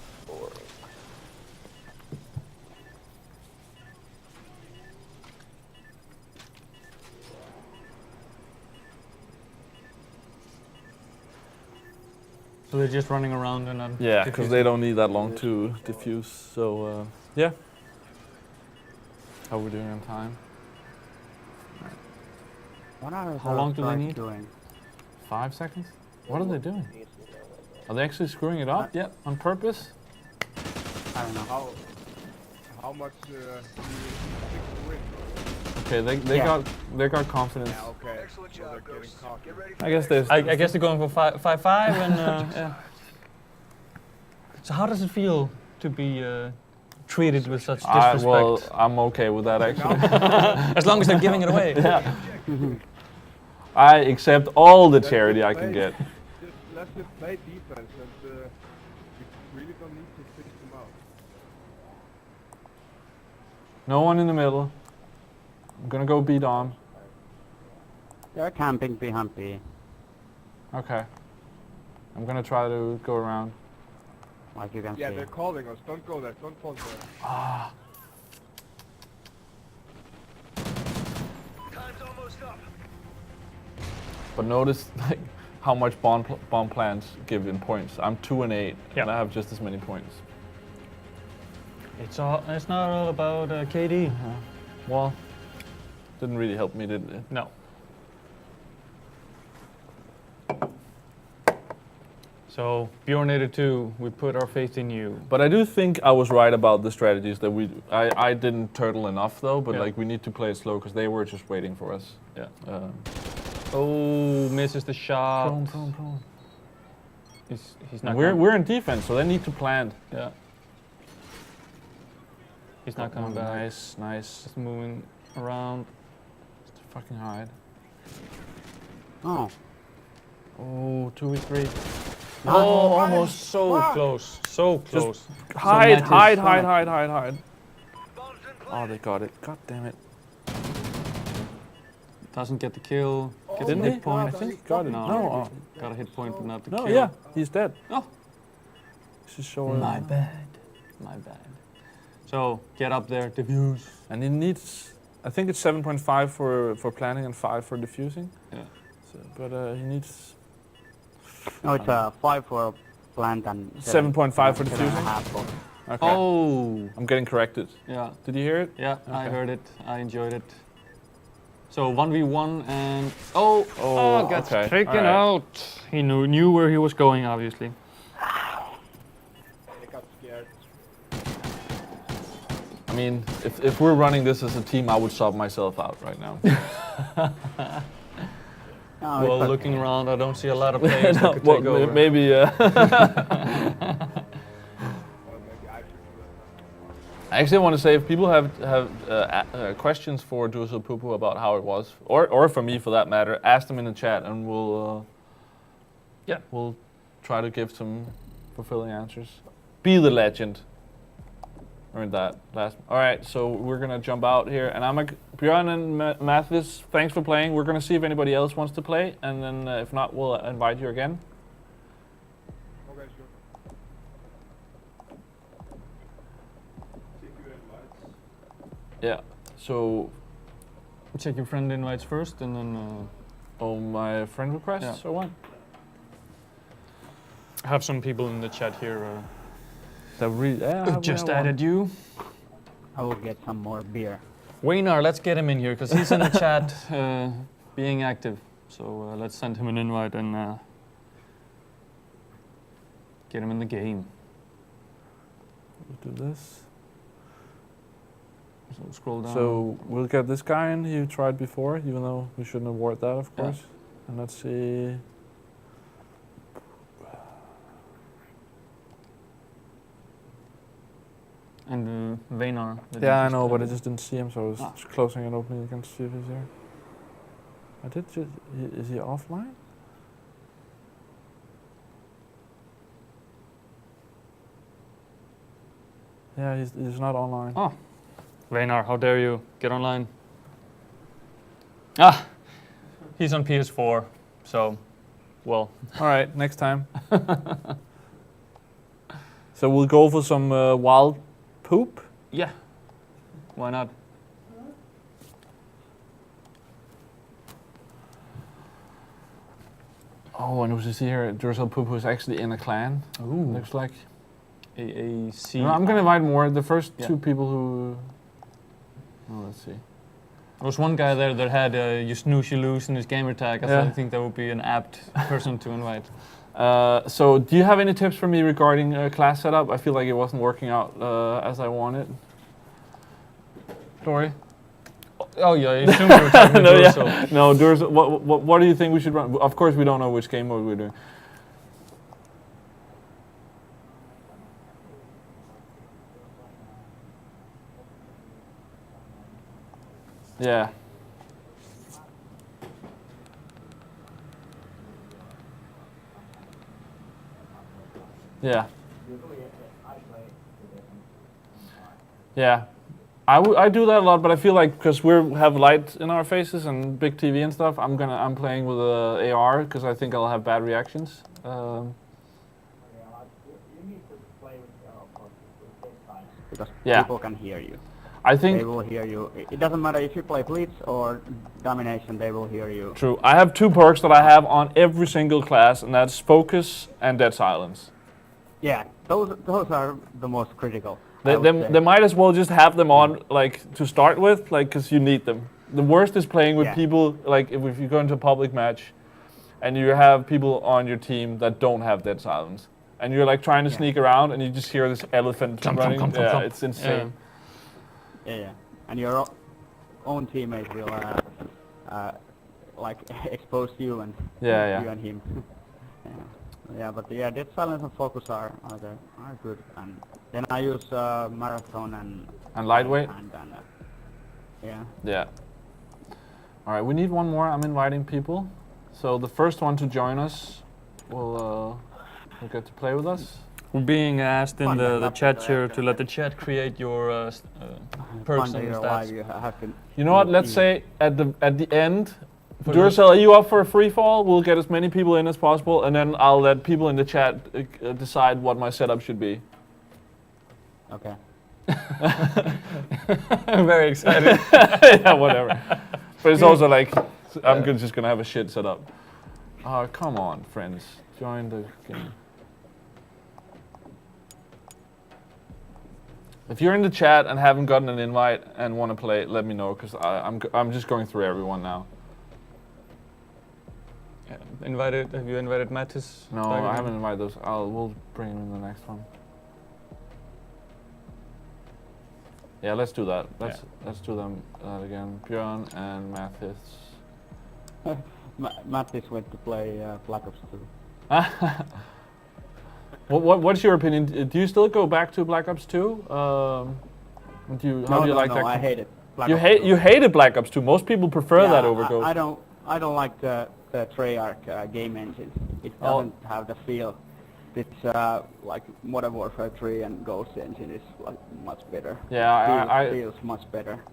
So they're just running around and then. Yeah, because they don't need that long to diffuse. So yeah. How are we doing on time? What are How long do they guys need? doing? 5 seconds? What are they doing? Are they actually screwing it up yet on purpose? I don't know. How much do you think to win? Okay, they Yeah. got confidence. Yeah, okay. Excellent So they're job, getting Ghost. cocky. Get ready for I guess next. there's. I guess they're going for 5-5 and yeah. So how does it feel to be treated with such disrespect? Well, I'm okay with that actually. As long as they're giving it away. I accept all the charity I can get. Let's just play defense and we really don't need to fix them out. No one in the middle. I'm gonna go beat on. They're camping behind B. Okay. I'm gonna try to go around. Like you can Yeah, see. they're calling us. Don't go there. Don't fall there. Ah. Time's almost up. But notice like how much bomb plans give in points. I'm 2 and 8, Yeah. and I have just as many points. It's not all about KD. Well, didn't really help me, did it? No. So Bjorn 82, we put our faith in you. But I do think I was right about the strategies that I didn't turtle enough though. But Yeah. like we need to play it slow because they were just waiting for us. Yeah. Oh, misses the shot. Prone. He's not. We're in defense, so they need to plant. Yeah. He's not coming back. Nice. Just moving around. Just fucking hide. Oh. Oh, 2v3. Oh, almost so close. So close. Hide. Bombs in Oh, play. they got it. God damn it. Doesn't get the kill. Gets Didn't a he? hit point. I think he got it. No. No. Got a hit point, but not the No, kill. yeah, he's dead. Oh. This is showing. My bad. So get up there, diffuse. And he needs, I think it's 7.5 for planning and 5 for diffusing. Yeah. So, but he needs No, it's 5 for plant and 7.5 for 7.5 diffusing? for. Okay. Oh. I'm getting corrected. Yeah. Did you hear it? Yeah, I Okay. heard it. I enjoyed it. So 1v1 and got okay. taken All out. He knew where he was going, obviously. They got scared. I mean, if we're running this as a team, I would sub myself out right now. No, Well, it's looking okay. around, I don't see a lot of players that could Well, take over. maybe. Or maybe I should do that. I actually want to say if people have questions for Duso Pupu about how it was, or for me for that matter, ask them in the chat and we'll try to give some fulfilling answers. Be the legend. Or that last. All right, so we're gonna jump out here, and Björn and Mathis. Thanks for playing. We're gonna see if anybody else wants to play, and then if not, we'll invite you again. Okay, sure. Yeah. So, Check your friend invites first, and then my friend requests Yeah. or what? I have some people in the chat here That who just added you. I will get some more beer. Waynar, let's get him in here because he's in the chat being active. So let's send him an invite and get him in the game. We'll do this. So scroll down. So we'll get this guy in. He tried before, even though we shouldn't award that, of course. And let's see. And Vaynar. Yeah, I know, but I just didn't see him, so I was closing and opening again to see if he's here. I did just... Is he offline? Yeah, he's not online. Oh, Vaynar, how dare you get online? Ah, he's on PS4, so, well. All right, next time. So we'll go for some wild poop. Yeah, why not? Oh, and as you see here, Duracell Poop was actually in a clan. Ooh. Looks like. AAC. No, I'm gonna invite more. The first Yeah. 2 people who... Oh, let's see. There was one guy there that had you snooze, you lose in his gamer tag. I think that would be an apt person to invite. So do you have any tips for me regarding class setup? I feel like it wasn't working out as I wanted. Dori? Oh yeah, I assume you were talking to Duracell. No, Duracell, what do you think we should run? Of course we don't know which game mode we're doing. Yeah. Yeah. Yeah. I do that a lot, but I feel like because we have light in our faces and big TV and stuff, I'm playing with a AR because I think I'll have bad reactions. Because Yeah. people can hear you. I think They will hear you. It doesn't matter if you play Blitz or Domination, they will hear you. true. I have 2 perks that I have on every single class, and that's Focus and Dead Silence. Yeah, those are the most critical. I would say. They might as well just have them on, like, to start with, like, because you need them. The worst is playing with Yeah. people, like, if you go into a public match, and you have people on your team that don't have Dead Silence, and you're, like, trying to sneak around, and you just hear this elephant running. Yeah, it's insane. Yeah. And your own teammate will like expose you and Yeah. you and him. Yeah, but yeah, Dead Silence and Focus are good. And then I use Marathon And Lightweight? And yeah. Yeah. All right, we need one more. I'm inviting people. So the first one to join us will get to play with us. We're being asked in Fun, the that's chat the here director. to let the chat create your perks One and day stats. live, you have to. You know what? Let's say at the end, Duracell, are you up for a free fall? We'll get as many people in as possible, and then I'll let people in the chat decide what my setup should be. Okay. I'm very excited. Yeah, whatever. But it's also like just gonna have a shit setup. Oh, come on, friends, join the game. If you're in the chat and haven't gotten an invite and want to play, let me know, because I'm just going through everyone now. Invited? Have you invited Mattis? No, I haven't invited those. We'll bring him in the next one. Yeah, let's do that. Let's do them again. Björn and Mathis. Mattis went to play Black Ops 2. What's your opinion? Do you still go back to Black Ops 2? How do you like that? I hate it. You hated Black Ops 2. Most people prefer that over Ghost. I don't like the Treyarch game engine. It doesn't have the feel. It's like Modern Warfare 3 and Ghost engine is like much better. Yeah, feels much better.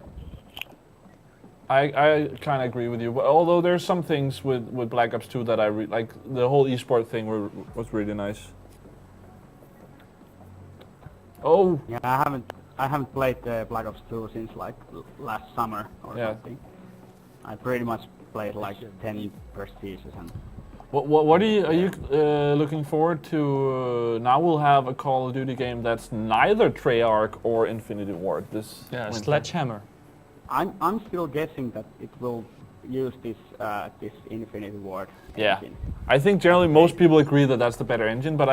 I kind of agree with you. But although there's some things with Black Ops 2 that I like, the whole esport thing was really nice. Oh. Yeah, I haven't played Black Ops 2 since like last summer or something. I pretty much played like 10 Prestiges and. What are you looking forward to? Now we'll have a Call of Duty game that's neither Treyarch or Infinity Ward. This Sledgehammer. I'm still guessing that it will use this Infinity Ward engine. I think generally most people agree that that's the better engine. But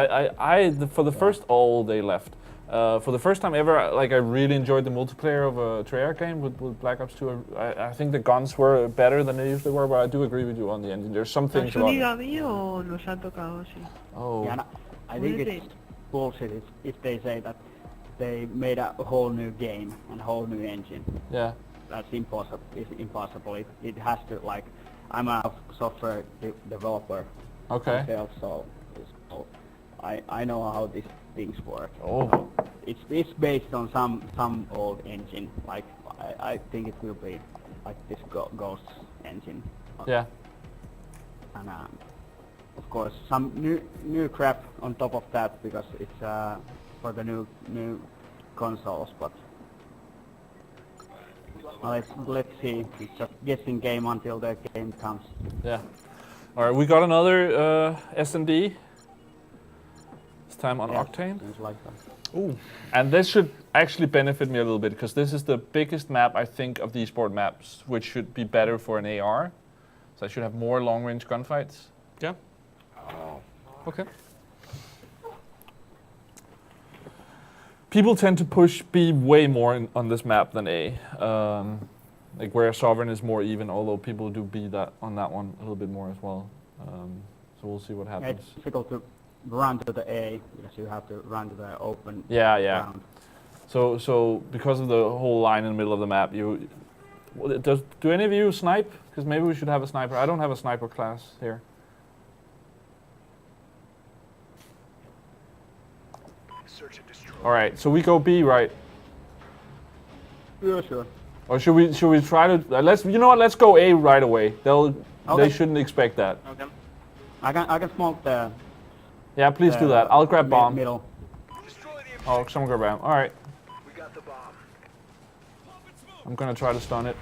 for the first they left. For the first time ever, like I really enjoyed the multiplayer of a Treyarch game with Black Ops 2. I think the guns were better than they usually were, but I do agree with you on the engine. There's some things about it. Oh. Yeah, I think it's bullshit if they say that they made a whole new game and a whole new engine. Yeah. That's impossible. It's impossible. It has to like. I'm a software developer Okay. myself, so I know how these things work. Oh. So it's based on some old engine. Like I think it will be like this Ghost engine. Yeah. And of course some new crap on top of that because it's for the new consoles. But let's see. It's just guessing game until the game comes. Yeah. All right, we got another S&D. This time on Yeah, Octane. things like that. Ooh. And this should actually benefit me a little bit because this is the biggest map I think of the esport maps, which should be better for an AR. So I should have more long-range gunfights. Yeah. Okay. People tend to push B way more on this map than A. Like where Sovereign is more even, although people do B that on that one a little bit more as well. So we'll see what Yeah, happens. it's difficult to run to the A because you have to run to the open Yeah. ground. So because of the whole line in the middle of the map, do any of you snipe? Because maybe we should have a sniper. I don't have a sniper class here. Search and destroy. All right, so we go B, right? Yeah, sure. Or should we try to let's go A right away. They Okay. shouldn't expect that. Okay. I can smoke the. Yeah, please do that. I'll grab bomb. Middle. Destroy the objective. Oh, someone grab bomb. All right, We got the bomb. I'm gonna try to stun it.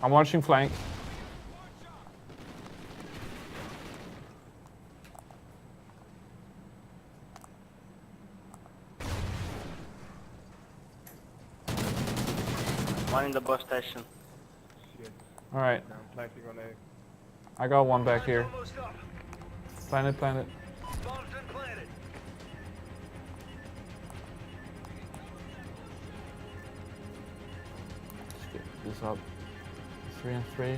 I'm watching flank. One in the bus station. Shit. All right, Now I'm planting on A. I got one back here. Almost up. Planet. Bomb's been planted. Let's get this up. 3 and 3.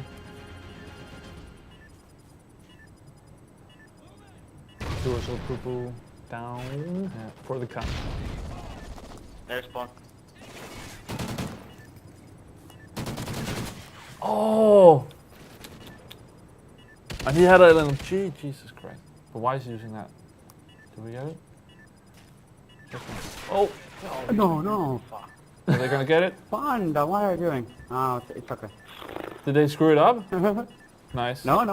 Dorsal purple down for the count. There's spawn. Oh! And he had a LMG. Jesus Christ. But why is he using that? Did we get it? Oh! No. Are they gonna get it? Panda, what are you doing? Oh, it's okay. Did they screw it up? Nice. No.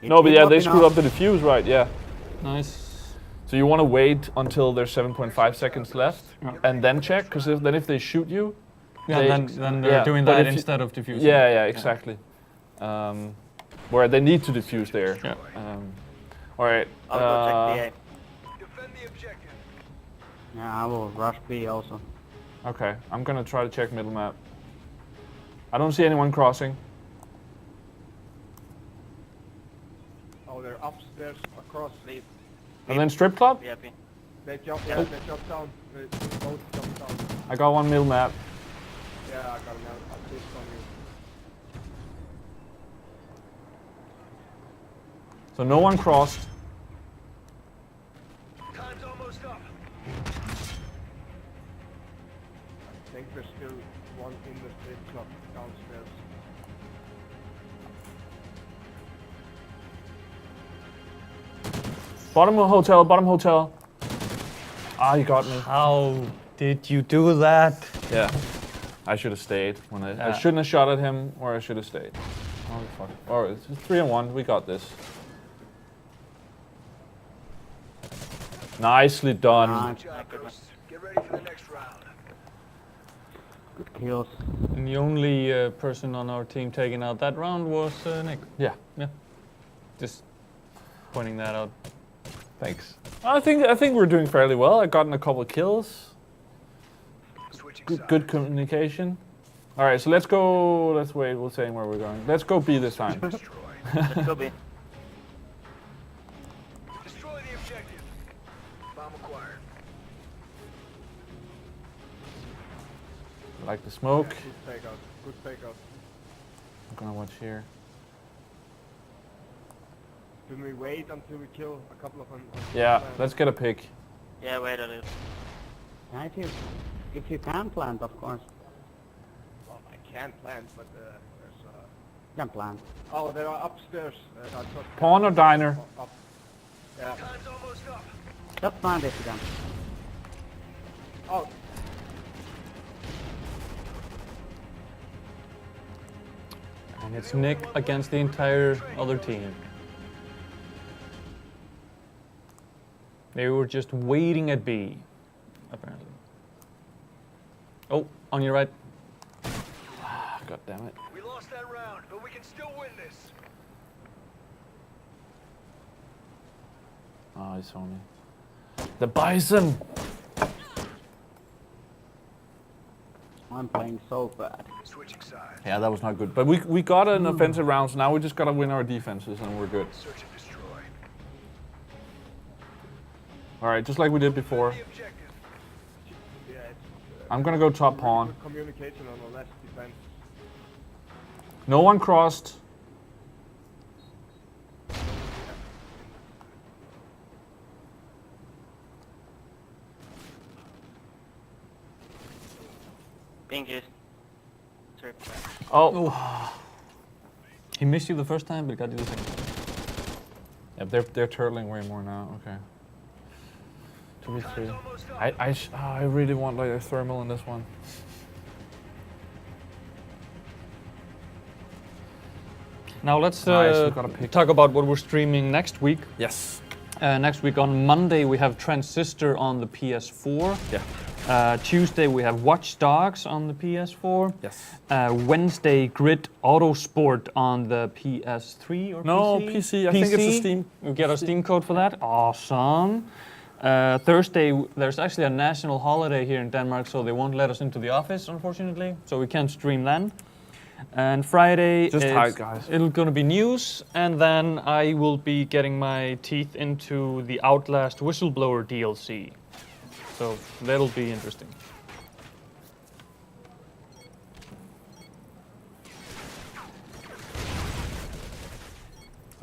No, but yeah, they It's screwed up the defuse, right? Yeah. Nice. So you want to wait until there's 7.5 seconds left, Yeah. and then check, because then if they shoot you, Yeah, They- then they're yeah, doing but that if you- instead of diffusing. yeah, exactly. Where they need to defuse there. Yeah. All right. I'll go check the A. Defend the objective. Yeah, I will rush B also. Okay, I'm gonna try to check middle map. I don't see anyone crossing. Oh, they're upstairs across. Leave. And then strip club. VIP. They jump. Yeah. Yeah, they jump down. They both jump down. I got one middle map. Yeah, I got an assist on you. So no one crossed. Time's almost up. I think there's still one in the strip club downstairs. Bottom hotel. Ah, you got me. How did you do that? Yeah. I should have stayed. I Yeah. shouldn't have shot at him, or I should have stayed. Oh, fuck. All right, it's 3-1. We got this. Nicely done. Nice. Good job, Ghosts. Get ready for the next round. Good kills. And the only person on our team taking out that round was Nick. Yeah. Just pointing that out. Thanks. I think we're doing fairly well. I've gotten a couple of kills. Switching Good communication. All right, so let's go. Let's wait. We'll say where we're going. Let's go B this time. Destroy. Let's go B. Destroy the objective. Bomb acquired. I like the smoke. Good takeout. Good takeout. I'm gonna watch here. Should we wait until we kill a couple of them? Yeah, let's get a pick. Yeah, wait a little. Yeah, if you can plant, of course. Well, I can't plant, but there's You can plant. oh, they are upstairs. Pawn or diner? Up. Yeah. Time's almost up. Just plant if you can. Oh, And it's Nick against the entire other team. They were just waiting at B, apparently. Oh, on your right. God damn it. We lost that round, but we can still win this. Oh, he saw me. The bison! I'm playing so bad. Switching sides. Yeah, that was not good. But we got an offensive round, so now we just gotta win our defenses and we're good. Search and destroy. Alright, just like we did before. The objective. yeah, it's I'm gonna go top really pawn. good communication on the left defense. No one crossed. Pinkies. Sorry. Oh. He missed you the first time, but got you the second time. Yeah, they're turtling way more now. Okay. 2v3. I really want like a thermal in this one. Now let's Nice, we got a pick. talk about what we're streaming next week. Yes. Next week on Monday we have Transistor on the PS4. Yeah. Tuesday we have Watch Dogs on the PS4. Yes. Wednesday Grid Autosport on the PS3 or No, PC? PC. I think it's a Steam. We get a Steam code for that. Awesome. Thursday there's actually a national holiday here in Denmark, so they won't let us into the office, unfortunately. So we can't stream then. And Friday, Just hide, guys. It'll gonna be news, and then I will be getting my teeth into the Outlast Whistleblower DLC. So that'll be interesting.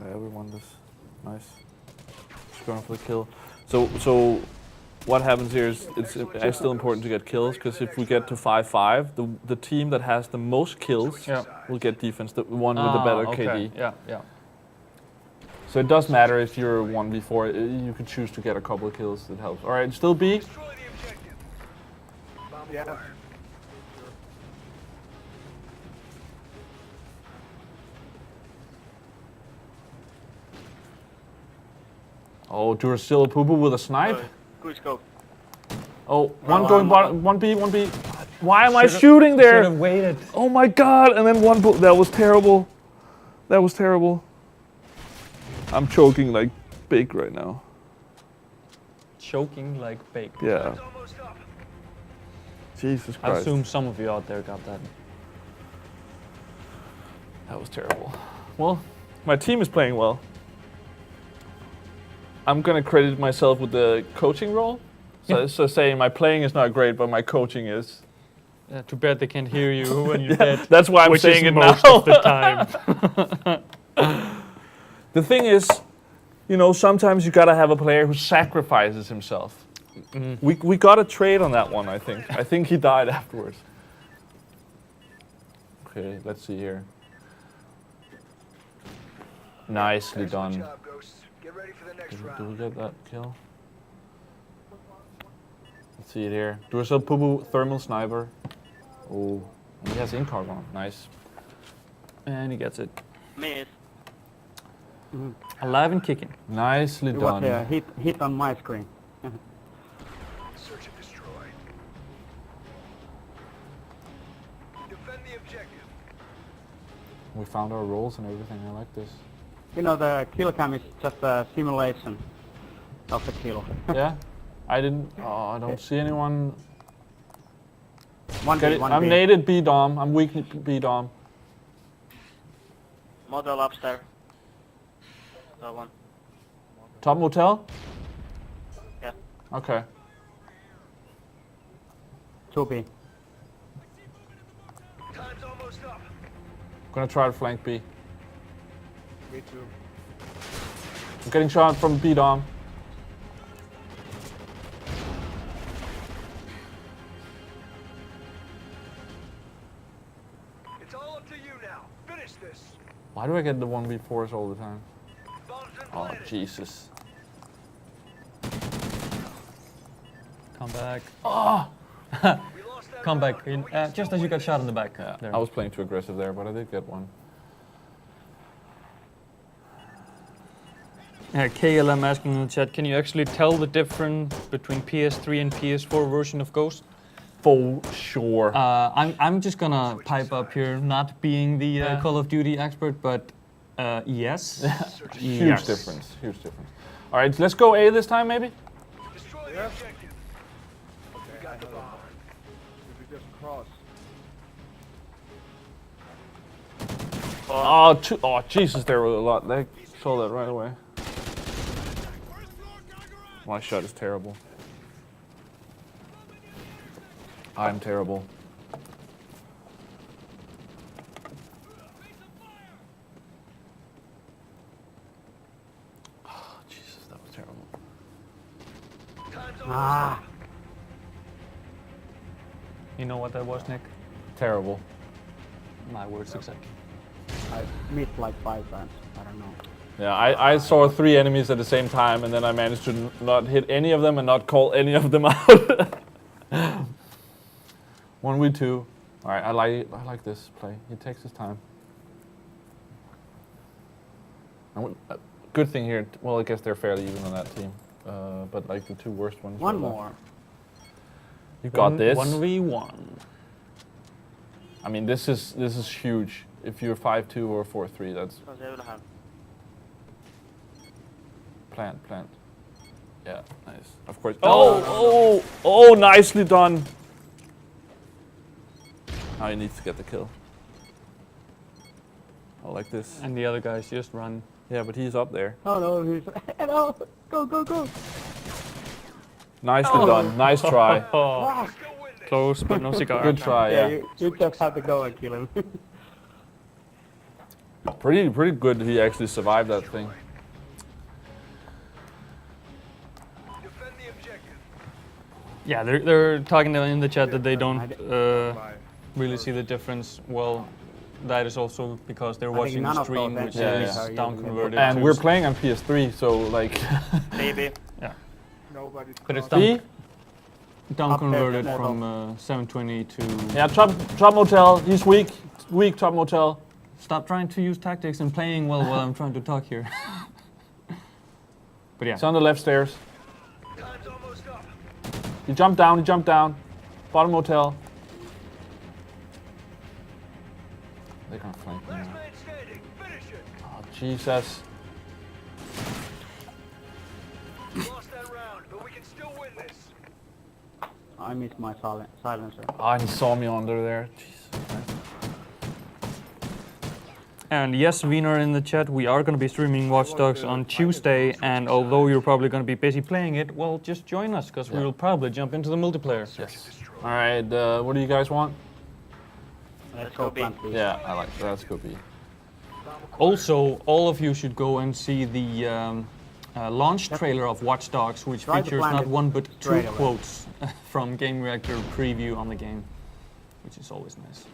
Yeah, we won this. Nice. Just going for the kill. So what happens here is it's still important to get kills, because if we get to 5-5, the team that has the most kills Yeah. will get defense, the one with the better okay. KD. Yeah, yeah. So it does matter if you're 1v4, you can choose to get a couple of kills, it helps. Alright, still B. Destroy the objective. Bomb Yeah. acquired. Oh, Duracell Poo-Poo with a snipe. Good scope. Oh, one going bottom, 1B, 1B. Why am I shooting there? Should have waited. Oh my god, and then one that was terrible. That was terrible. I'm choking like big right now. Choking like bake. Yeah. Time's almost up. Jesus I Christ. assume some of you out there got that. That was terrible. Well, my team is playing well. I'm gonna credit myself with the coaching role. So saying my playing is not great, but my coaching is. Yeah, too bad they can't hear you when you're dead. That's why I'm Which saying is it most now. of the time. The thing is, you know, sometimes you gotta have a player who sacrifices himself. We got a trade on that one, I think. I think he died afterwards. Okay, let's see here. Nicely Excellent done. job, Ghosts. Get ready for the next Did we round. get that kill? Let's see it here. Duracell Poo-Poo thermal sniper. Oh, and he has in-carg on. Nice. And he gets it. Miss. Alive and kicking. Nicely It was done. a hit on my screen. Search and destroy. Defend the objective. We found our roles and everything. I like this. You know, the kill cam is just a simulation of the kill. Yeah? I didn't. Oh, I don't see anyone. One Get B, it. one I'm B. naded B dom. I'm weak B dom. Model upstairs. That one. Top motel? Yeah. Okay. 2B. Time's almost up. Gonna try to flank B. Me too. I'm getting shot from B-Dom. It's all up to you now. Finish this. Why do I get the 1v4s all the time? Bombs been Oh, planted. Jesus. Come back. Oh! We lost that Come round, back. but we can Just still as you win got this. shot in the back. Yeah, There. I was playing too aggressive there, but I did get one. KLM asking in the chat, can you actually tell the difference between PS3 and PS4 version of Ghost? For sure. I'm just gonna pipe up here, not being the Call of Duty expert, but yes. Huge Yes. difference. Huge difference. All right, let's go A this time, maybe. Destroy the Yeah. objective. Okay, We got the bomb. If we just cross. Oh, Jesus, there were a lot. They saw that right away. My shot is terrible. I'm terrible. Oh, Jesus, that was terrible. Time's almost Ah, You know what that was, Nick? Terrible. My words exactly. I missed like 5 times. I don't know. Yeah, I saw 3 enemies at the same time, and then I managed to not hit any of them and not call any of them out. 1v2. All right, I like this play. He takes his time. Good thing here. Well, I guess they're fairly even on that team, but like the 2 worst ones. One were left. more. You got this. 1v1. I mean, this is huge. If you're 5-2 or 4-3, that's Because they will have. plant. Yeah, nice. Of course. Oh, nicely done. Now he needs to get the kill. I like this. And the other guys just run. Yeah, but he's up there. Oh no, he's no, go. Nicely done. Nice try. Oh, close, but no cigar. Good try. Yeah. You just have to go and kill him. Pretty good. He actually survived that thing. defend the objective. Yeah, they're talking in the chat that they don't Bye. really see the difference. Well, that is also because they're I think watching none the of stream, those which enemies is are down using it. converted. And to we're playing on PS3, so like. Baby. Yeah, Nobody's but it's crossing. down Up there, converted level. from 720 to. Yeah, top motel. He's weak. Weak top motel. Stop trying to use tactics and playing well while I'm trying to talk here. But yeah, He's on the left stairs. Time's almost up. He jumped down. Bottom motel. They're gonna flank me Last now. man standing. Finish it. Oh, Jesus. We lost that round, but we can still win this. I missed my silencer. Oh, and he saw me under there. Jesus. and yes, Wiener in the chat, we are going to be streaming Watch Dogs on Tuesday, and although you're probably going to be busy playing it, well, just join us, because we will probably jump into the multiplayer. Yes. All right. What do you guys want? Let's go go B. plant B. Yeah, I like that. That's good. B. Also, all of you should go and see the launch trailer of Watch Dogs, which Try to features plan not it one but 2 straight away. quotes from Gamereactor preview on the game, which is always nice.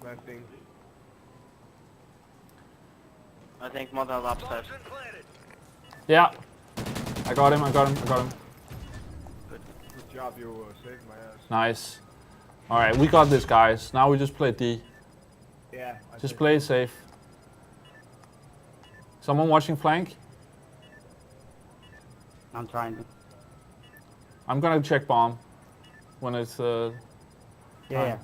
Planting. I think model upstairs. Bombs been planted. Yeah. I got him. Good job, you saved my ass. Nice. All right, we got this, guys. Now we just play D. Yeah. Just play it safe. Someone watching flank? I'm trying to. I'm gonna check bomb when it's Yeah.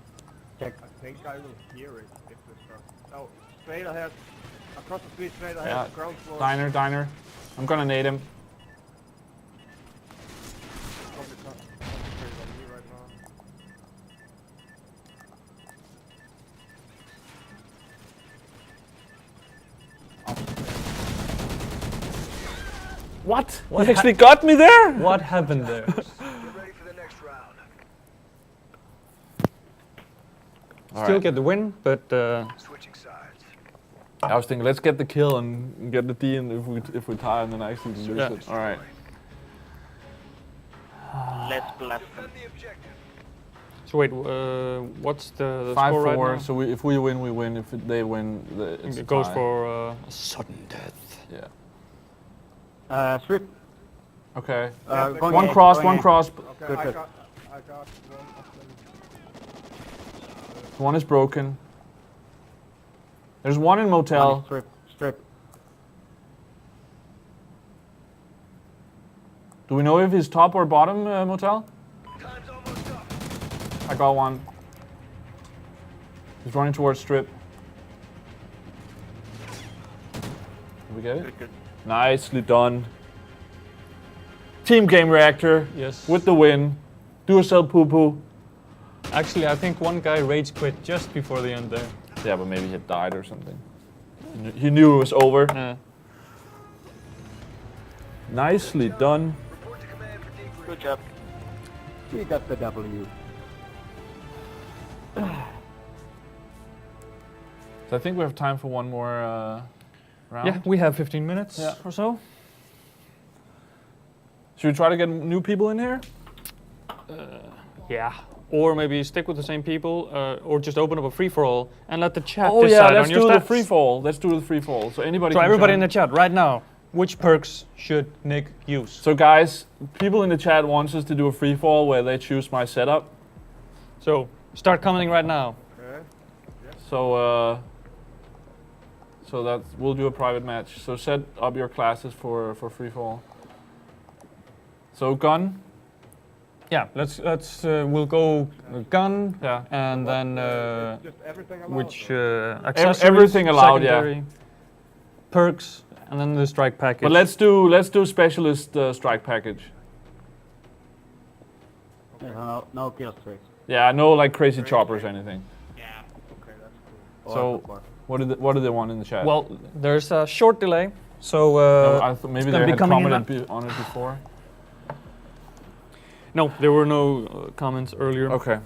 Check. I think I will hear it if the truck. Oh, straight ahead. Across the street, straight ahead. Yeah. Ground floor. diner. I'm gonna nade him. Probably concentrated on me right now. What? He actually got me there? What happened there? Get ready for the next round. All Still right. get the win, but Switching sides. I was thinking, let's get the kill and get the D, and if we tie, and then actually lose Yeah. it. All right. Let's blast them. Defend the objective. So wait, what's the score right 5-4. now? So if we win, we win. If they win, it's a It goes tie. for a sudden death. Yeah. Strip. Okay. Going One A, cross. going One A. cross. Okay, Good, I good. got one of them. One is broken. There's one in motel. Strip. Do we know if he's top or bottom motel? Time's almost up. I got one. He's running towards strip. Did we get it? Good, good. Nicely done. Team Gamereactor Yes. with the win. Do yourself poo-poo. Actually, I think one guy rage quit just before the end there. Yeah, but maybe he had died or something. He knew it was over. Yeah. Nicely done. Report to command for debrief. Good job. We got the W. So I think we have time for one more round. Yeah, we have 15 minutes Yeah. or so. Should we try to get new people in here? Yeah. Or maybe stick with the same people, or just open up a free-for-all and let the chat Oh decide yeah, let's on your do the stats. free fall. Let's do the free fall. So anybody. So can everybody join. in the chat right now, which perks should Nick use? So guys, people in the chat wants us to do a free fall where they choose my setup. So start commenting right now. Okay. So that's we'll do a private match. So set up your classes for free fall. So gun. Yeah, we'll go gun, Yeah. and then Just everything allowed. which accessories, everything allowed, yeah. secondary, perks, and then the strike package. But let's do specialist strike package. No kill streaks. Yeah, no like crazy choppers or anything. Yeah. Okay, that's cool. So what do they want in the chat? Well, there's a short delay, so No, I thought maybe gonna they be had coming in commented on it before. no, there were no comments earlier. Okay.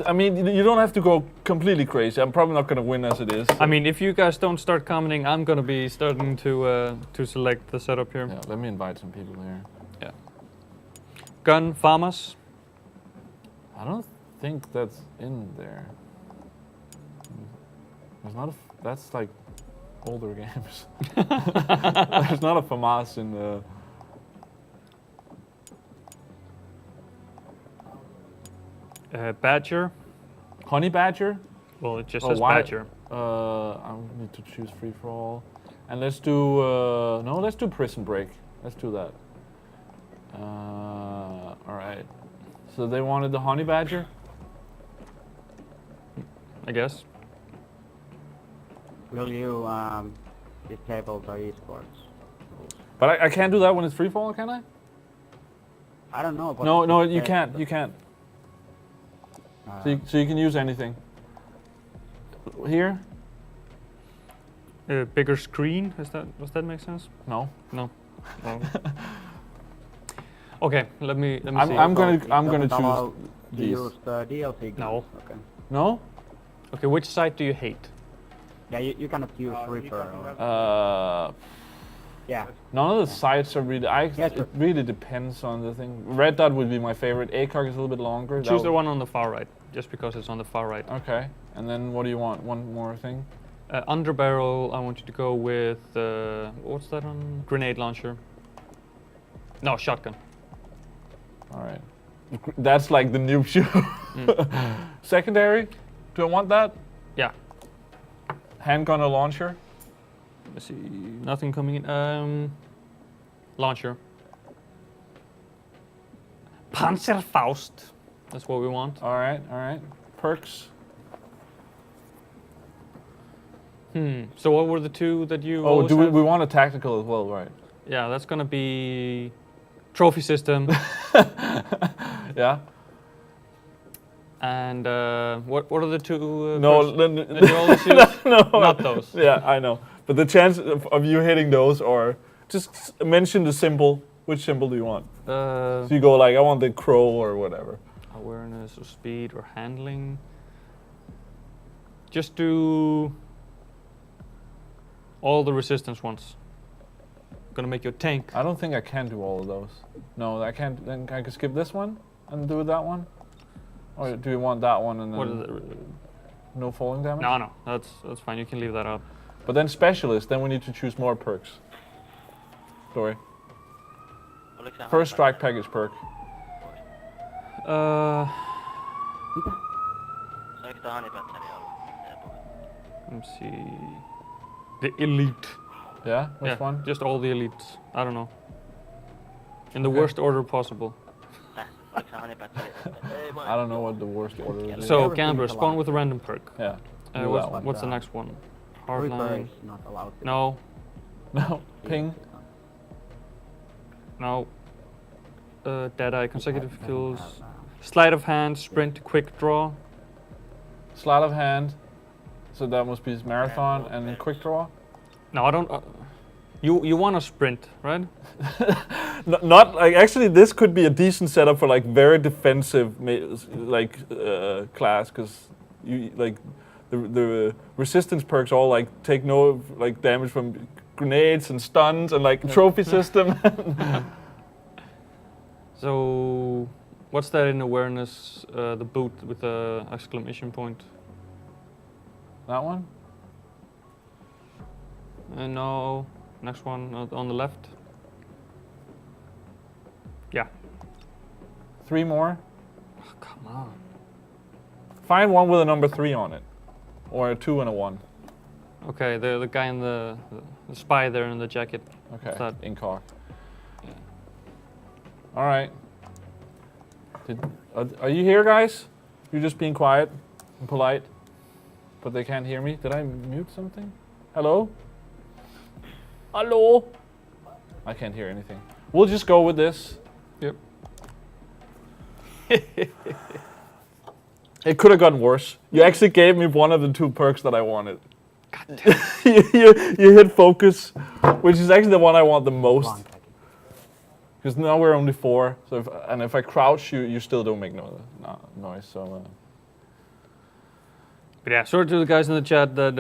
I mean, you don't have to go completely crazy. I'm probably not going to win as it is. I mean, if you guys don't start commenting, I'm gonna be starting to select the setup here. Yeah, let me invite some people here. Gun, farmers. I don't think that's in there. There's not a. That's like older games. There's not a FAMAS in the. Badger. Honey Badger. Well, it just Oh, says why- Badger. I need to choose free for all, and let's do no. Let's do Prison Break. Let's do that. All right. So they wanted the Honey Badger. I guess. Will you disable the esports? But I can't do that when it's free fall, can I? I don't know. But No, you can't. You can't. So you can use anything. Here? Bigger screen. Does that make sense? No. No. Okay, let me see. I'm gonna Doesn't allow choose to these. use the DLC. No. Okay. No? Okay, which side do you hate? Yeah, you cannot use Reaper. Yeah. None of the sites are really. Yeah, It really depends on the thing. Red Dot would be my favorite. ACOG is a little bit longer. That Choose the would- one on the far right, just because it's on the far right. Okay. And then what do you want? One more thing? Underbarrel, I want you to go with what's that on? Grenade launcher. No, shotgun. All right. That's like the noob shoe. Secondary? Do I want that? Yeah. Handgun or launcher? Let's see. Nothing coming in. Launcher. Panzerfaust. That's what we want. All right. All right. Perks. So what were the two that you? Oh, always do had? we want a tactical as well, right? Yeah, that's gonna be trophy system. Yeah. And what are the two? No, that you always use? no, Not those. Yeah, I know. But the chance of you hitting those, or just mention the symbol. Which symbol do you want? So you go like, I want the crow or whatever. Awareness or speed or handling. Just do all the resistance ones. Gonna make your tank. I don't think I can do all of those. No, I can't. Then I can skip this one and do that one. Or do you want that one and What is then it? no falling damage? No, that's fine. You can leave that out. But then specialist, then we need to choose more perks. Dori. First strike package perk. Let me see. The elite. Yeah, which Yeah, one? just all the elites. I don't know. In the worst order possible. I don't know what the worst order is. So, Everything's Gambler, spawn allowed. with a random perk. Yeah. Do that one. What's the next one? Reaper Hardline. is not allowed to. No, No. Ping. no. Deadeye, consecutive kills. Sleight of hand, sprint, quick draw. Sleight of hand. So that must be marathon and then quick draw. No, I don't. You want a sprint, right? Not like actually. This could be a decent setup for like very defensive class because you like the resistance perks all like take no like damage from grenades and stuns and like trophy system. So, what's that in awareness? The boot with the exclamation point. That one. No, next one on the left. Yeah. 3 more. Oh, come on. Find one with a number 3 on it, or a 2 and a 1. Okay, the guy in the spy there in the jacket. Okay. What's that? Incar. All right. Are you here, guys? You're just being quiet and polite, but they can't hear me. Did I mute something? Hello? Hello? I can't hear anything. We'll just go with this. Yep. It could have gotten worse. You actually gave me one of the 2 perks that I wanted. you hit focus, which is actually the one I want the most. Because now we're only 4, so if I crouch, you still don't make noise. So. But yeah, sorry to the guys in the chat that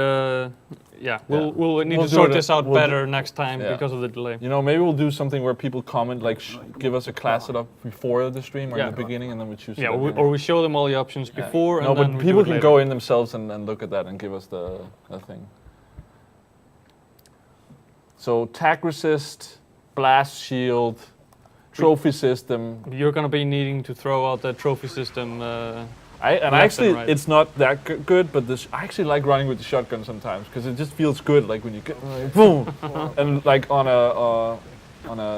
we'll need We'll to do sort it- this out we'll better next time yeah. because of the delay. You know, maybe we'll do something where people comment, like give us a class setup before the stream or in the beginning, and then we choose. Yeah, it at the end. or we show them all the options before. No, and but then we people do it can later. go in themselves and look at that and give us the thing. So attack resist, blast shield, trophy system. You're gonna be needing to throw out the trophy system. Actually, right. it's not that good, but I actually like running with the shotgun sometimes because it just feels good, like when you get boom, and like on a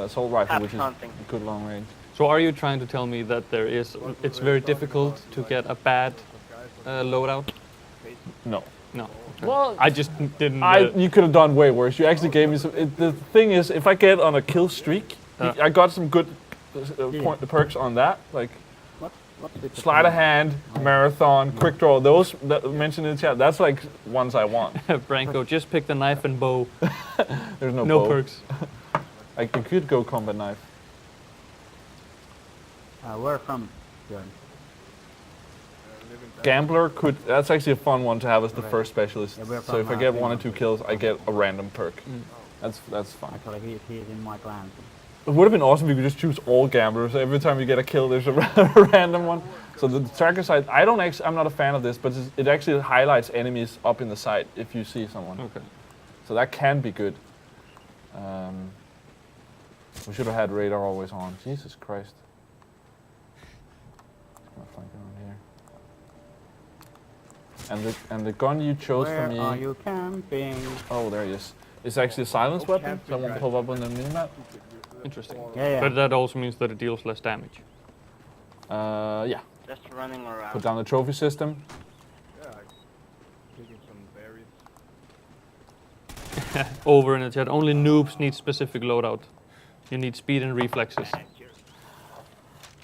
assault rifle, which is a good long range. So are you trying to tell me that it's very difficult to get a bad loadout? No. No. Okay. Well, I just didn't. You could have done way worse. You actually gave me some. The thing is, if I get on a kill streak, I got some good perks on that, like sleight of hand, marathon, quick draw. Those that mentioned in the chat, that's like ones I want. Branko, just pick the knife and bow. There's no bow. perks. I could go combat knife. Where from, Björn? Gambler could. That's actually a fun one to have as the first specialist. Yeah, we're So if I from, get 1 or 2 kills, I get a random perk. That's fun. Actually, he's in my clan. It would have been awesome if you could just choose all gamblers. Every time you get a kill, there's a random one. So the tracker site, I'm not a fan of this, but it actually highlights enemies up in the site if you see someone. Okay. So that can be good. We should have had radar always on. Jesus Christ. And the gun you chose Where for me. are you camping? Oh, there he is. It's actually a silence weapon, so it won't pop up on the minimap. Interesting. Yeah. But that also means that it deals less damage. Yeah. Just running around. Put down the trophy system. Yeah, taking some berries. Over in the chat, only noobs need specific loadout. You need speed and reflexes.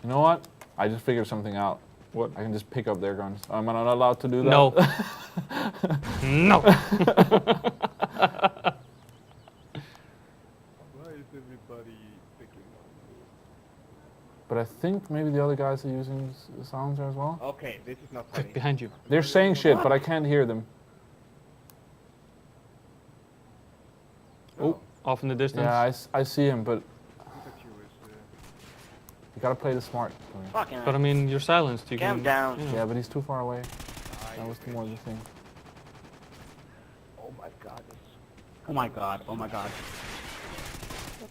You know what? I just figured something out. What? I can just pick up their guns. Am I not allowed to do that? No. No. Why is everybody picking But I think maybe the other guys are using the silencer as well. on? Okay, this is not funny. Behind you. They're saying shit, but I can't hear them. off in the distance. Yeah, I see him, but Pikachu is... you gotta play the smart. Fucking But I mean, you're silenced. You calm can. down. You know. Yeah, but he's too far away. That was more the thing. Oh my god. Oh my god, oh my god.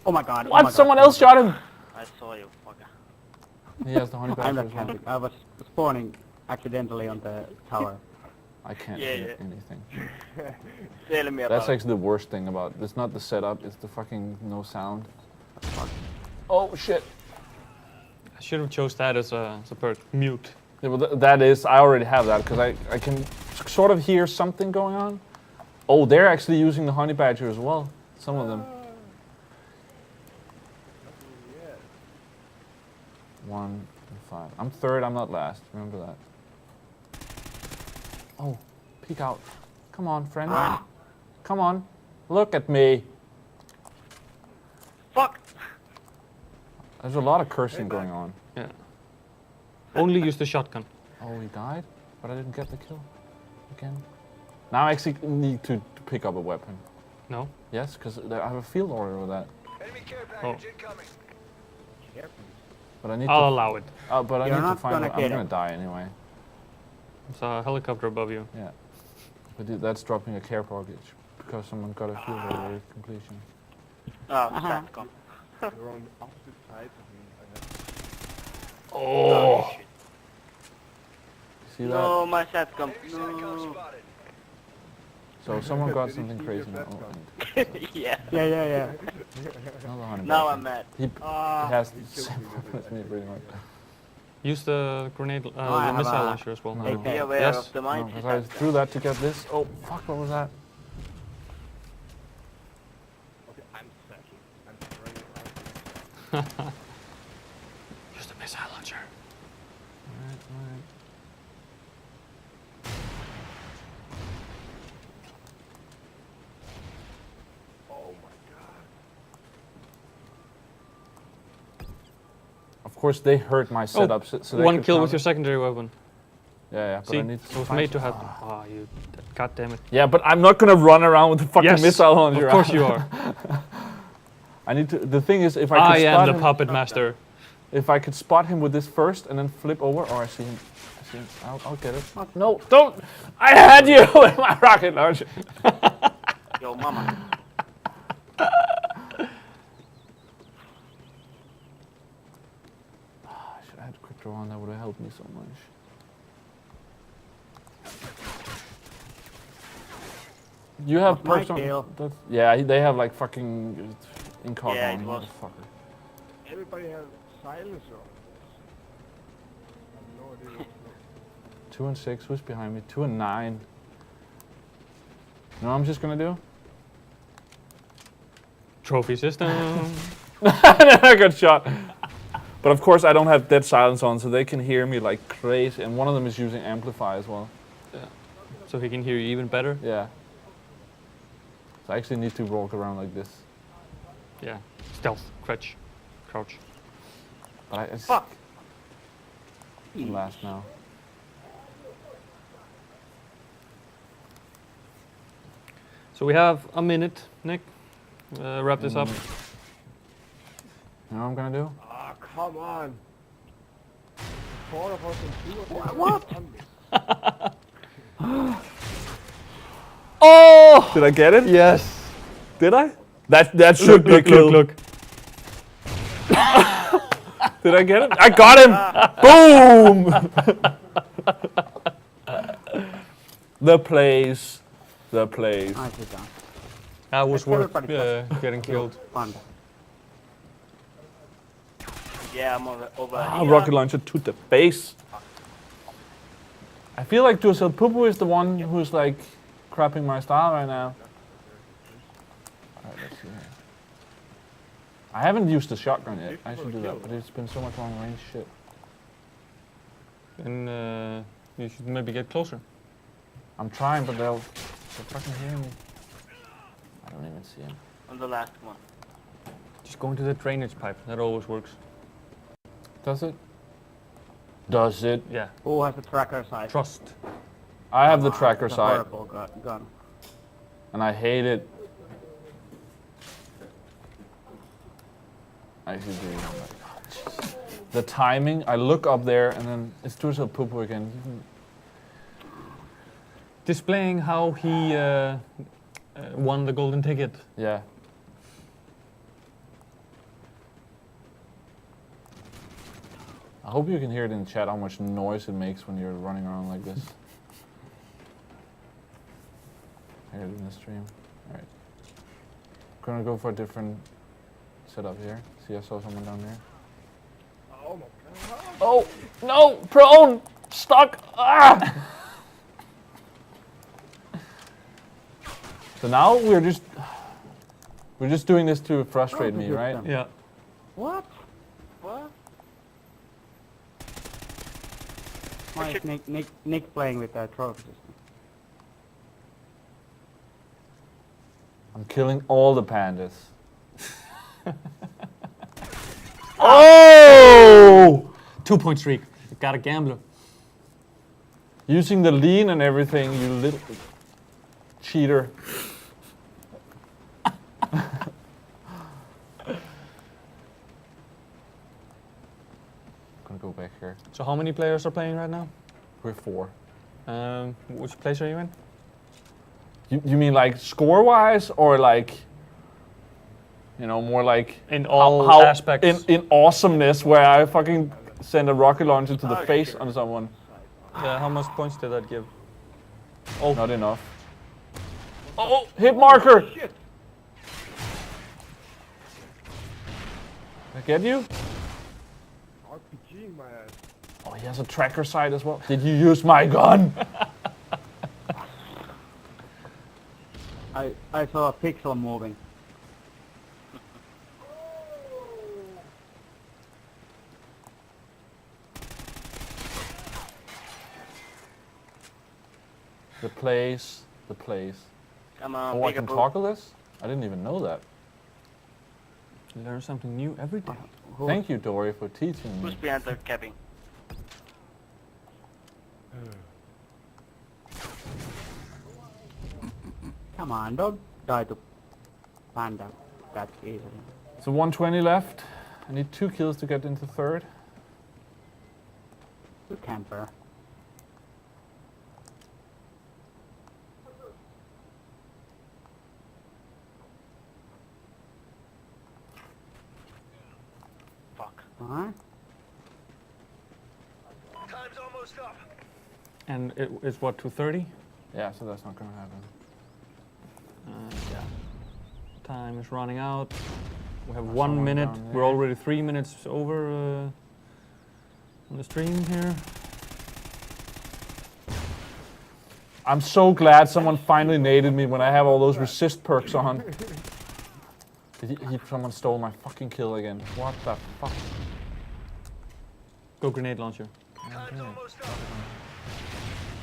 Oh my god. What? Someone else shot him! I saw you, fucker. He has the honey I'm badger not as well. camping. I was spawning accidentally on the tower. I can't Yeah, hear yeah. anything. Telling me about That's actually the worst thing about it. It's not the setup, it's the fucking no sound. Oh shit. I should have chose that as a perk. Mute. Yeah, well, that is, I already have that because I can sort of hear something going on. Oh, they're actually using the honey badger as well. Some of them. 1 and 5. I'm third, I'm not last. Remember that. Oh, peek out. Come on, friend. Come on. Look at me. Fuck! There's a lot of cursing going on. Yeah. Only use the shotgun. Oh, he died? But I didn't get the kill. Again. Now I actually need to pick up a weapon. No. Yes, because I have a field order with that. Enemy care package incoming. But I need I'll to. allow it. But I You're need to not find. gonna I'm get gonna it. die anyway. There's a helicopter above you. Yeah. But that's dropping a care package because someone got a field order with completion. Oh, Satcom. You're on the opposite sides of me. I have... Oh! Shit. See that? No, my Satcom. Satcom No. spotted. So someone got Did he something see crazy your now. Satcom? Oh, Yeah. Yeah. another honey Now badger. I'm mad. He Ah, has he the killed same me with problem as me, pretty much. Use the grenade, I the have missile a- launcher as well. No. now. Be aware Yes. of the No, mighty because I Satcom. threw that to get this. Oh, fuck, what was that? Okay, I'm second. I'm trying out. Use the missile launcher. Alright. Oh my god. Of course, they hurt my setup. So they One could kill with counter- your secondary weapon. Yeah, but See, I need it was find made to some- happen. Ah, you. God damn it. Yeah, but I'm not gonna run around with the fucking Yes, missile launcher. of course you are. I need to. The thing is, if I I could am spot the him, puppet master. if I could spot him with this first and then flip over, or I see him. I'll get it. No, don't! I had you with my rocket launcher. Yo, mama. I should have had a quick draw on. That would have helped me so much. You have That's my personal. kill. Yeah, they have like fucking incog Yeah, on, it was. motherfucker. Everybody has silencer on this. I have no idea what's going 2 and 6. Who's behind me? 2 and 9. You know what I'm just gonna do? Trophy system. I got shot. But of course, I don't have dead silence on, so they can hear me like crazy. And one of them is using amplify as well. So he can hear you even better. Yeah. So I actually need to walk around like this. Yeah. Stealth. Crouch. But I Fuck. I'm last now. So we have a minute, Nick. Wrap this up. You know what I'm gonna do? Ah, come on. 4 of us and 2 of them. What? Oh! Did I get it? Yes. Did I? That should be a kill. Look. Did I get it? I got him! Boom! The plays. I see that. That was worth Everybody getting killed. Fun. Yeah, I'm over Ah, here. rocket launcher to the face. I feel like Duracell Pupu is the one who's like crapping my style right now. Alright, let's see here. I haven't used the shotgun yet. I should do that, but it's been so much long range shit. And you should maybe get closer. I'm trying, but they'll fucking hear me. I don't even see him. I'm the last one. Just go into the drainage pipe. That always works. Does it? Does it? Yeah. Who has a tracker sight? Trust. I have the tracker It's a sight, horrible gun. and I hate it. I see the timing. I look up there and then it's Dursa Pupu again. Displaying how he won the golden ticket. Yeah. I hope you can hear it in the chat how much noise it makes when you're running around like this. I heard it in the stream. Alright. Gonna go for a different setup here. See, I saw someone down there. Oh my god. Oh, no! Prone! Stuck! Ah! So now we're just doing this to frustrate me, right? Yeah. What? What? Why is Nick playing with that trophy system? I'm killing all the pandas. Oh! 2-point streak. You got a gambler. Using the lean and everything, you little cheater. Gonna go back here. So how many players are playing right now? We're 4. Which place are you in? You mean like score-wise, or like, you know, more like In all how aspects. in awesomeness, where I fucking send a rocket launcher to the face on someone? Yeah, how much points did that give? Oh, not enough. Oh, hit marker! Shit. I get you? RPGing my ass. Oh, he has a tracker sight as well. Did you use my gun? I saw a pixel moving. The place. Come on, Oh, I can Peekaboo. toggle this? I didn't even know that. You learn something new every day. Thank you, Dori, for teaching Who's me. behind the cabin? Come on, don't die to panda that easily. So 120 left. I need 2 kills to get into 3rd. You camper. Fuck. Alright. Time's almost up. And it is what, 2:30? Yeah, so that's not gonna happen. Yeah. Time is running out. We have 1 someone minute. down We're there. already 3 minutes over on the stream here. I'm so glad someone finally naded me when I have all those resist perks on. Someone stole my fucking kill again. What the fuck? Go grenade launcher. Time's almost up.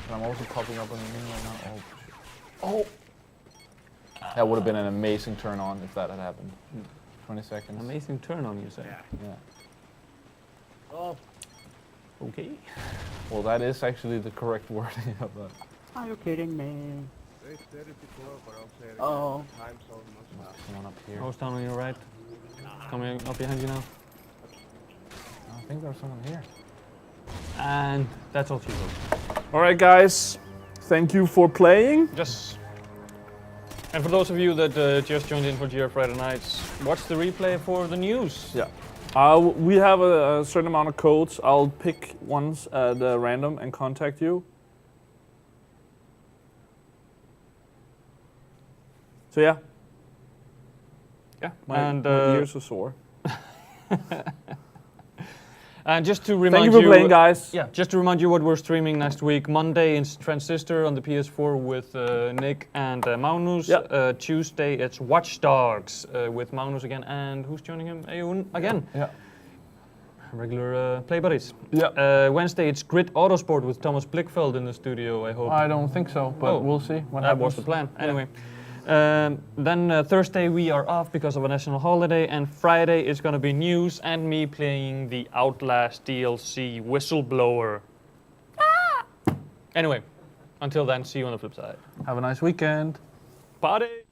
And I'm also popping up on the menu right now. Oh, shit. Oh! That would have been an amazing turn on if that had happened. 20 seconds. Amazing turn on, you say? Yeah. Oh, Okay. Well, that is actually the correct wording of that. Are you kidding me? they said it before, but I'll say it again. Oh. Time's almost up. Someone up here. Host down on your right. Coming up behind you now. I think there's someone here. And that's all she wrote. Alright, guys. Thank you for playing. Just. And for those of you that just joined in for GR Friday Nights, watch the replay for the news. Yeah. We have a certain amount of codes. I'll pick ones at random and contact you. So yeah, Yeah. my and ears are sore. and just to remind Thank you for playing, guys. Yeah, just to remind you what we're streaming next week. Monday is Transistor on the PS4 with Nick and Magnus. Yeah. Tuesday it's Watch Dogs with Magnus again, and who's joining him? Ayun again. Yeah. Regular play buddies. Yeah. Wednesday it's Grid Autosport with Thomas Blickfeld in the studio, I hope. I don't think so, but Oh. we'll see what That happens. was the plan. Anyway. Then Thursday we are off because of a national holiday, and Friday is going to be news and me playing the Outlast DLC Whistleblower. Anyway, until then, see you on the flip side. Have a nice weekend. Party!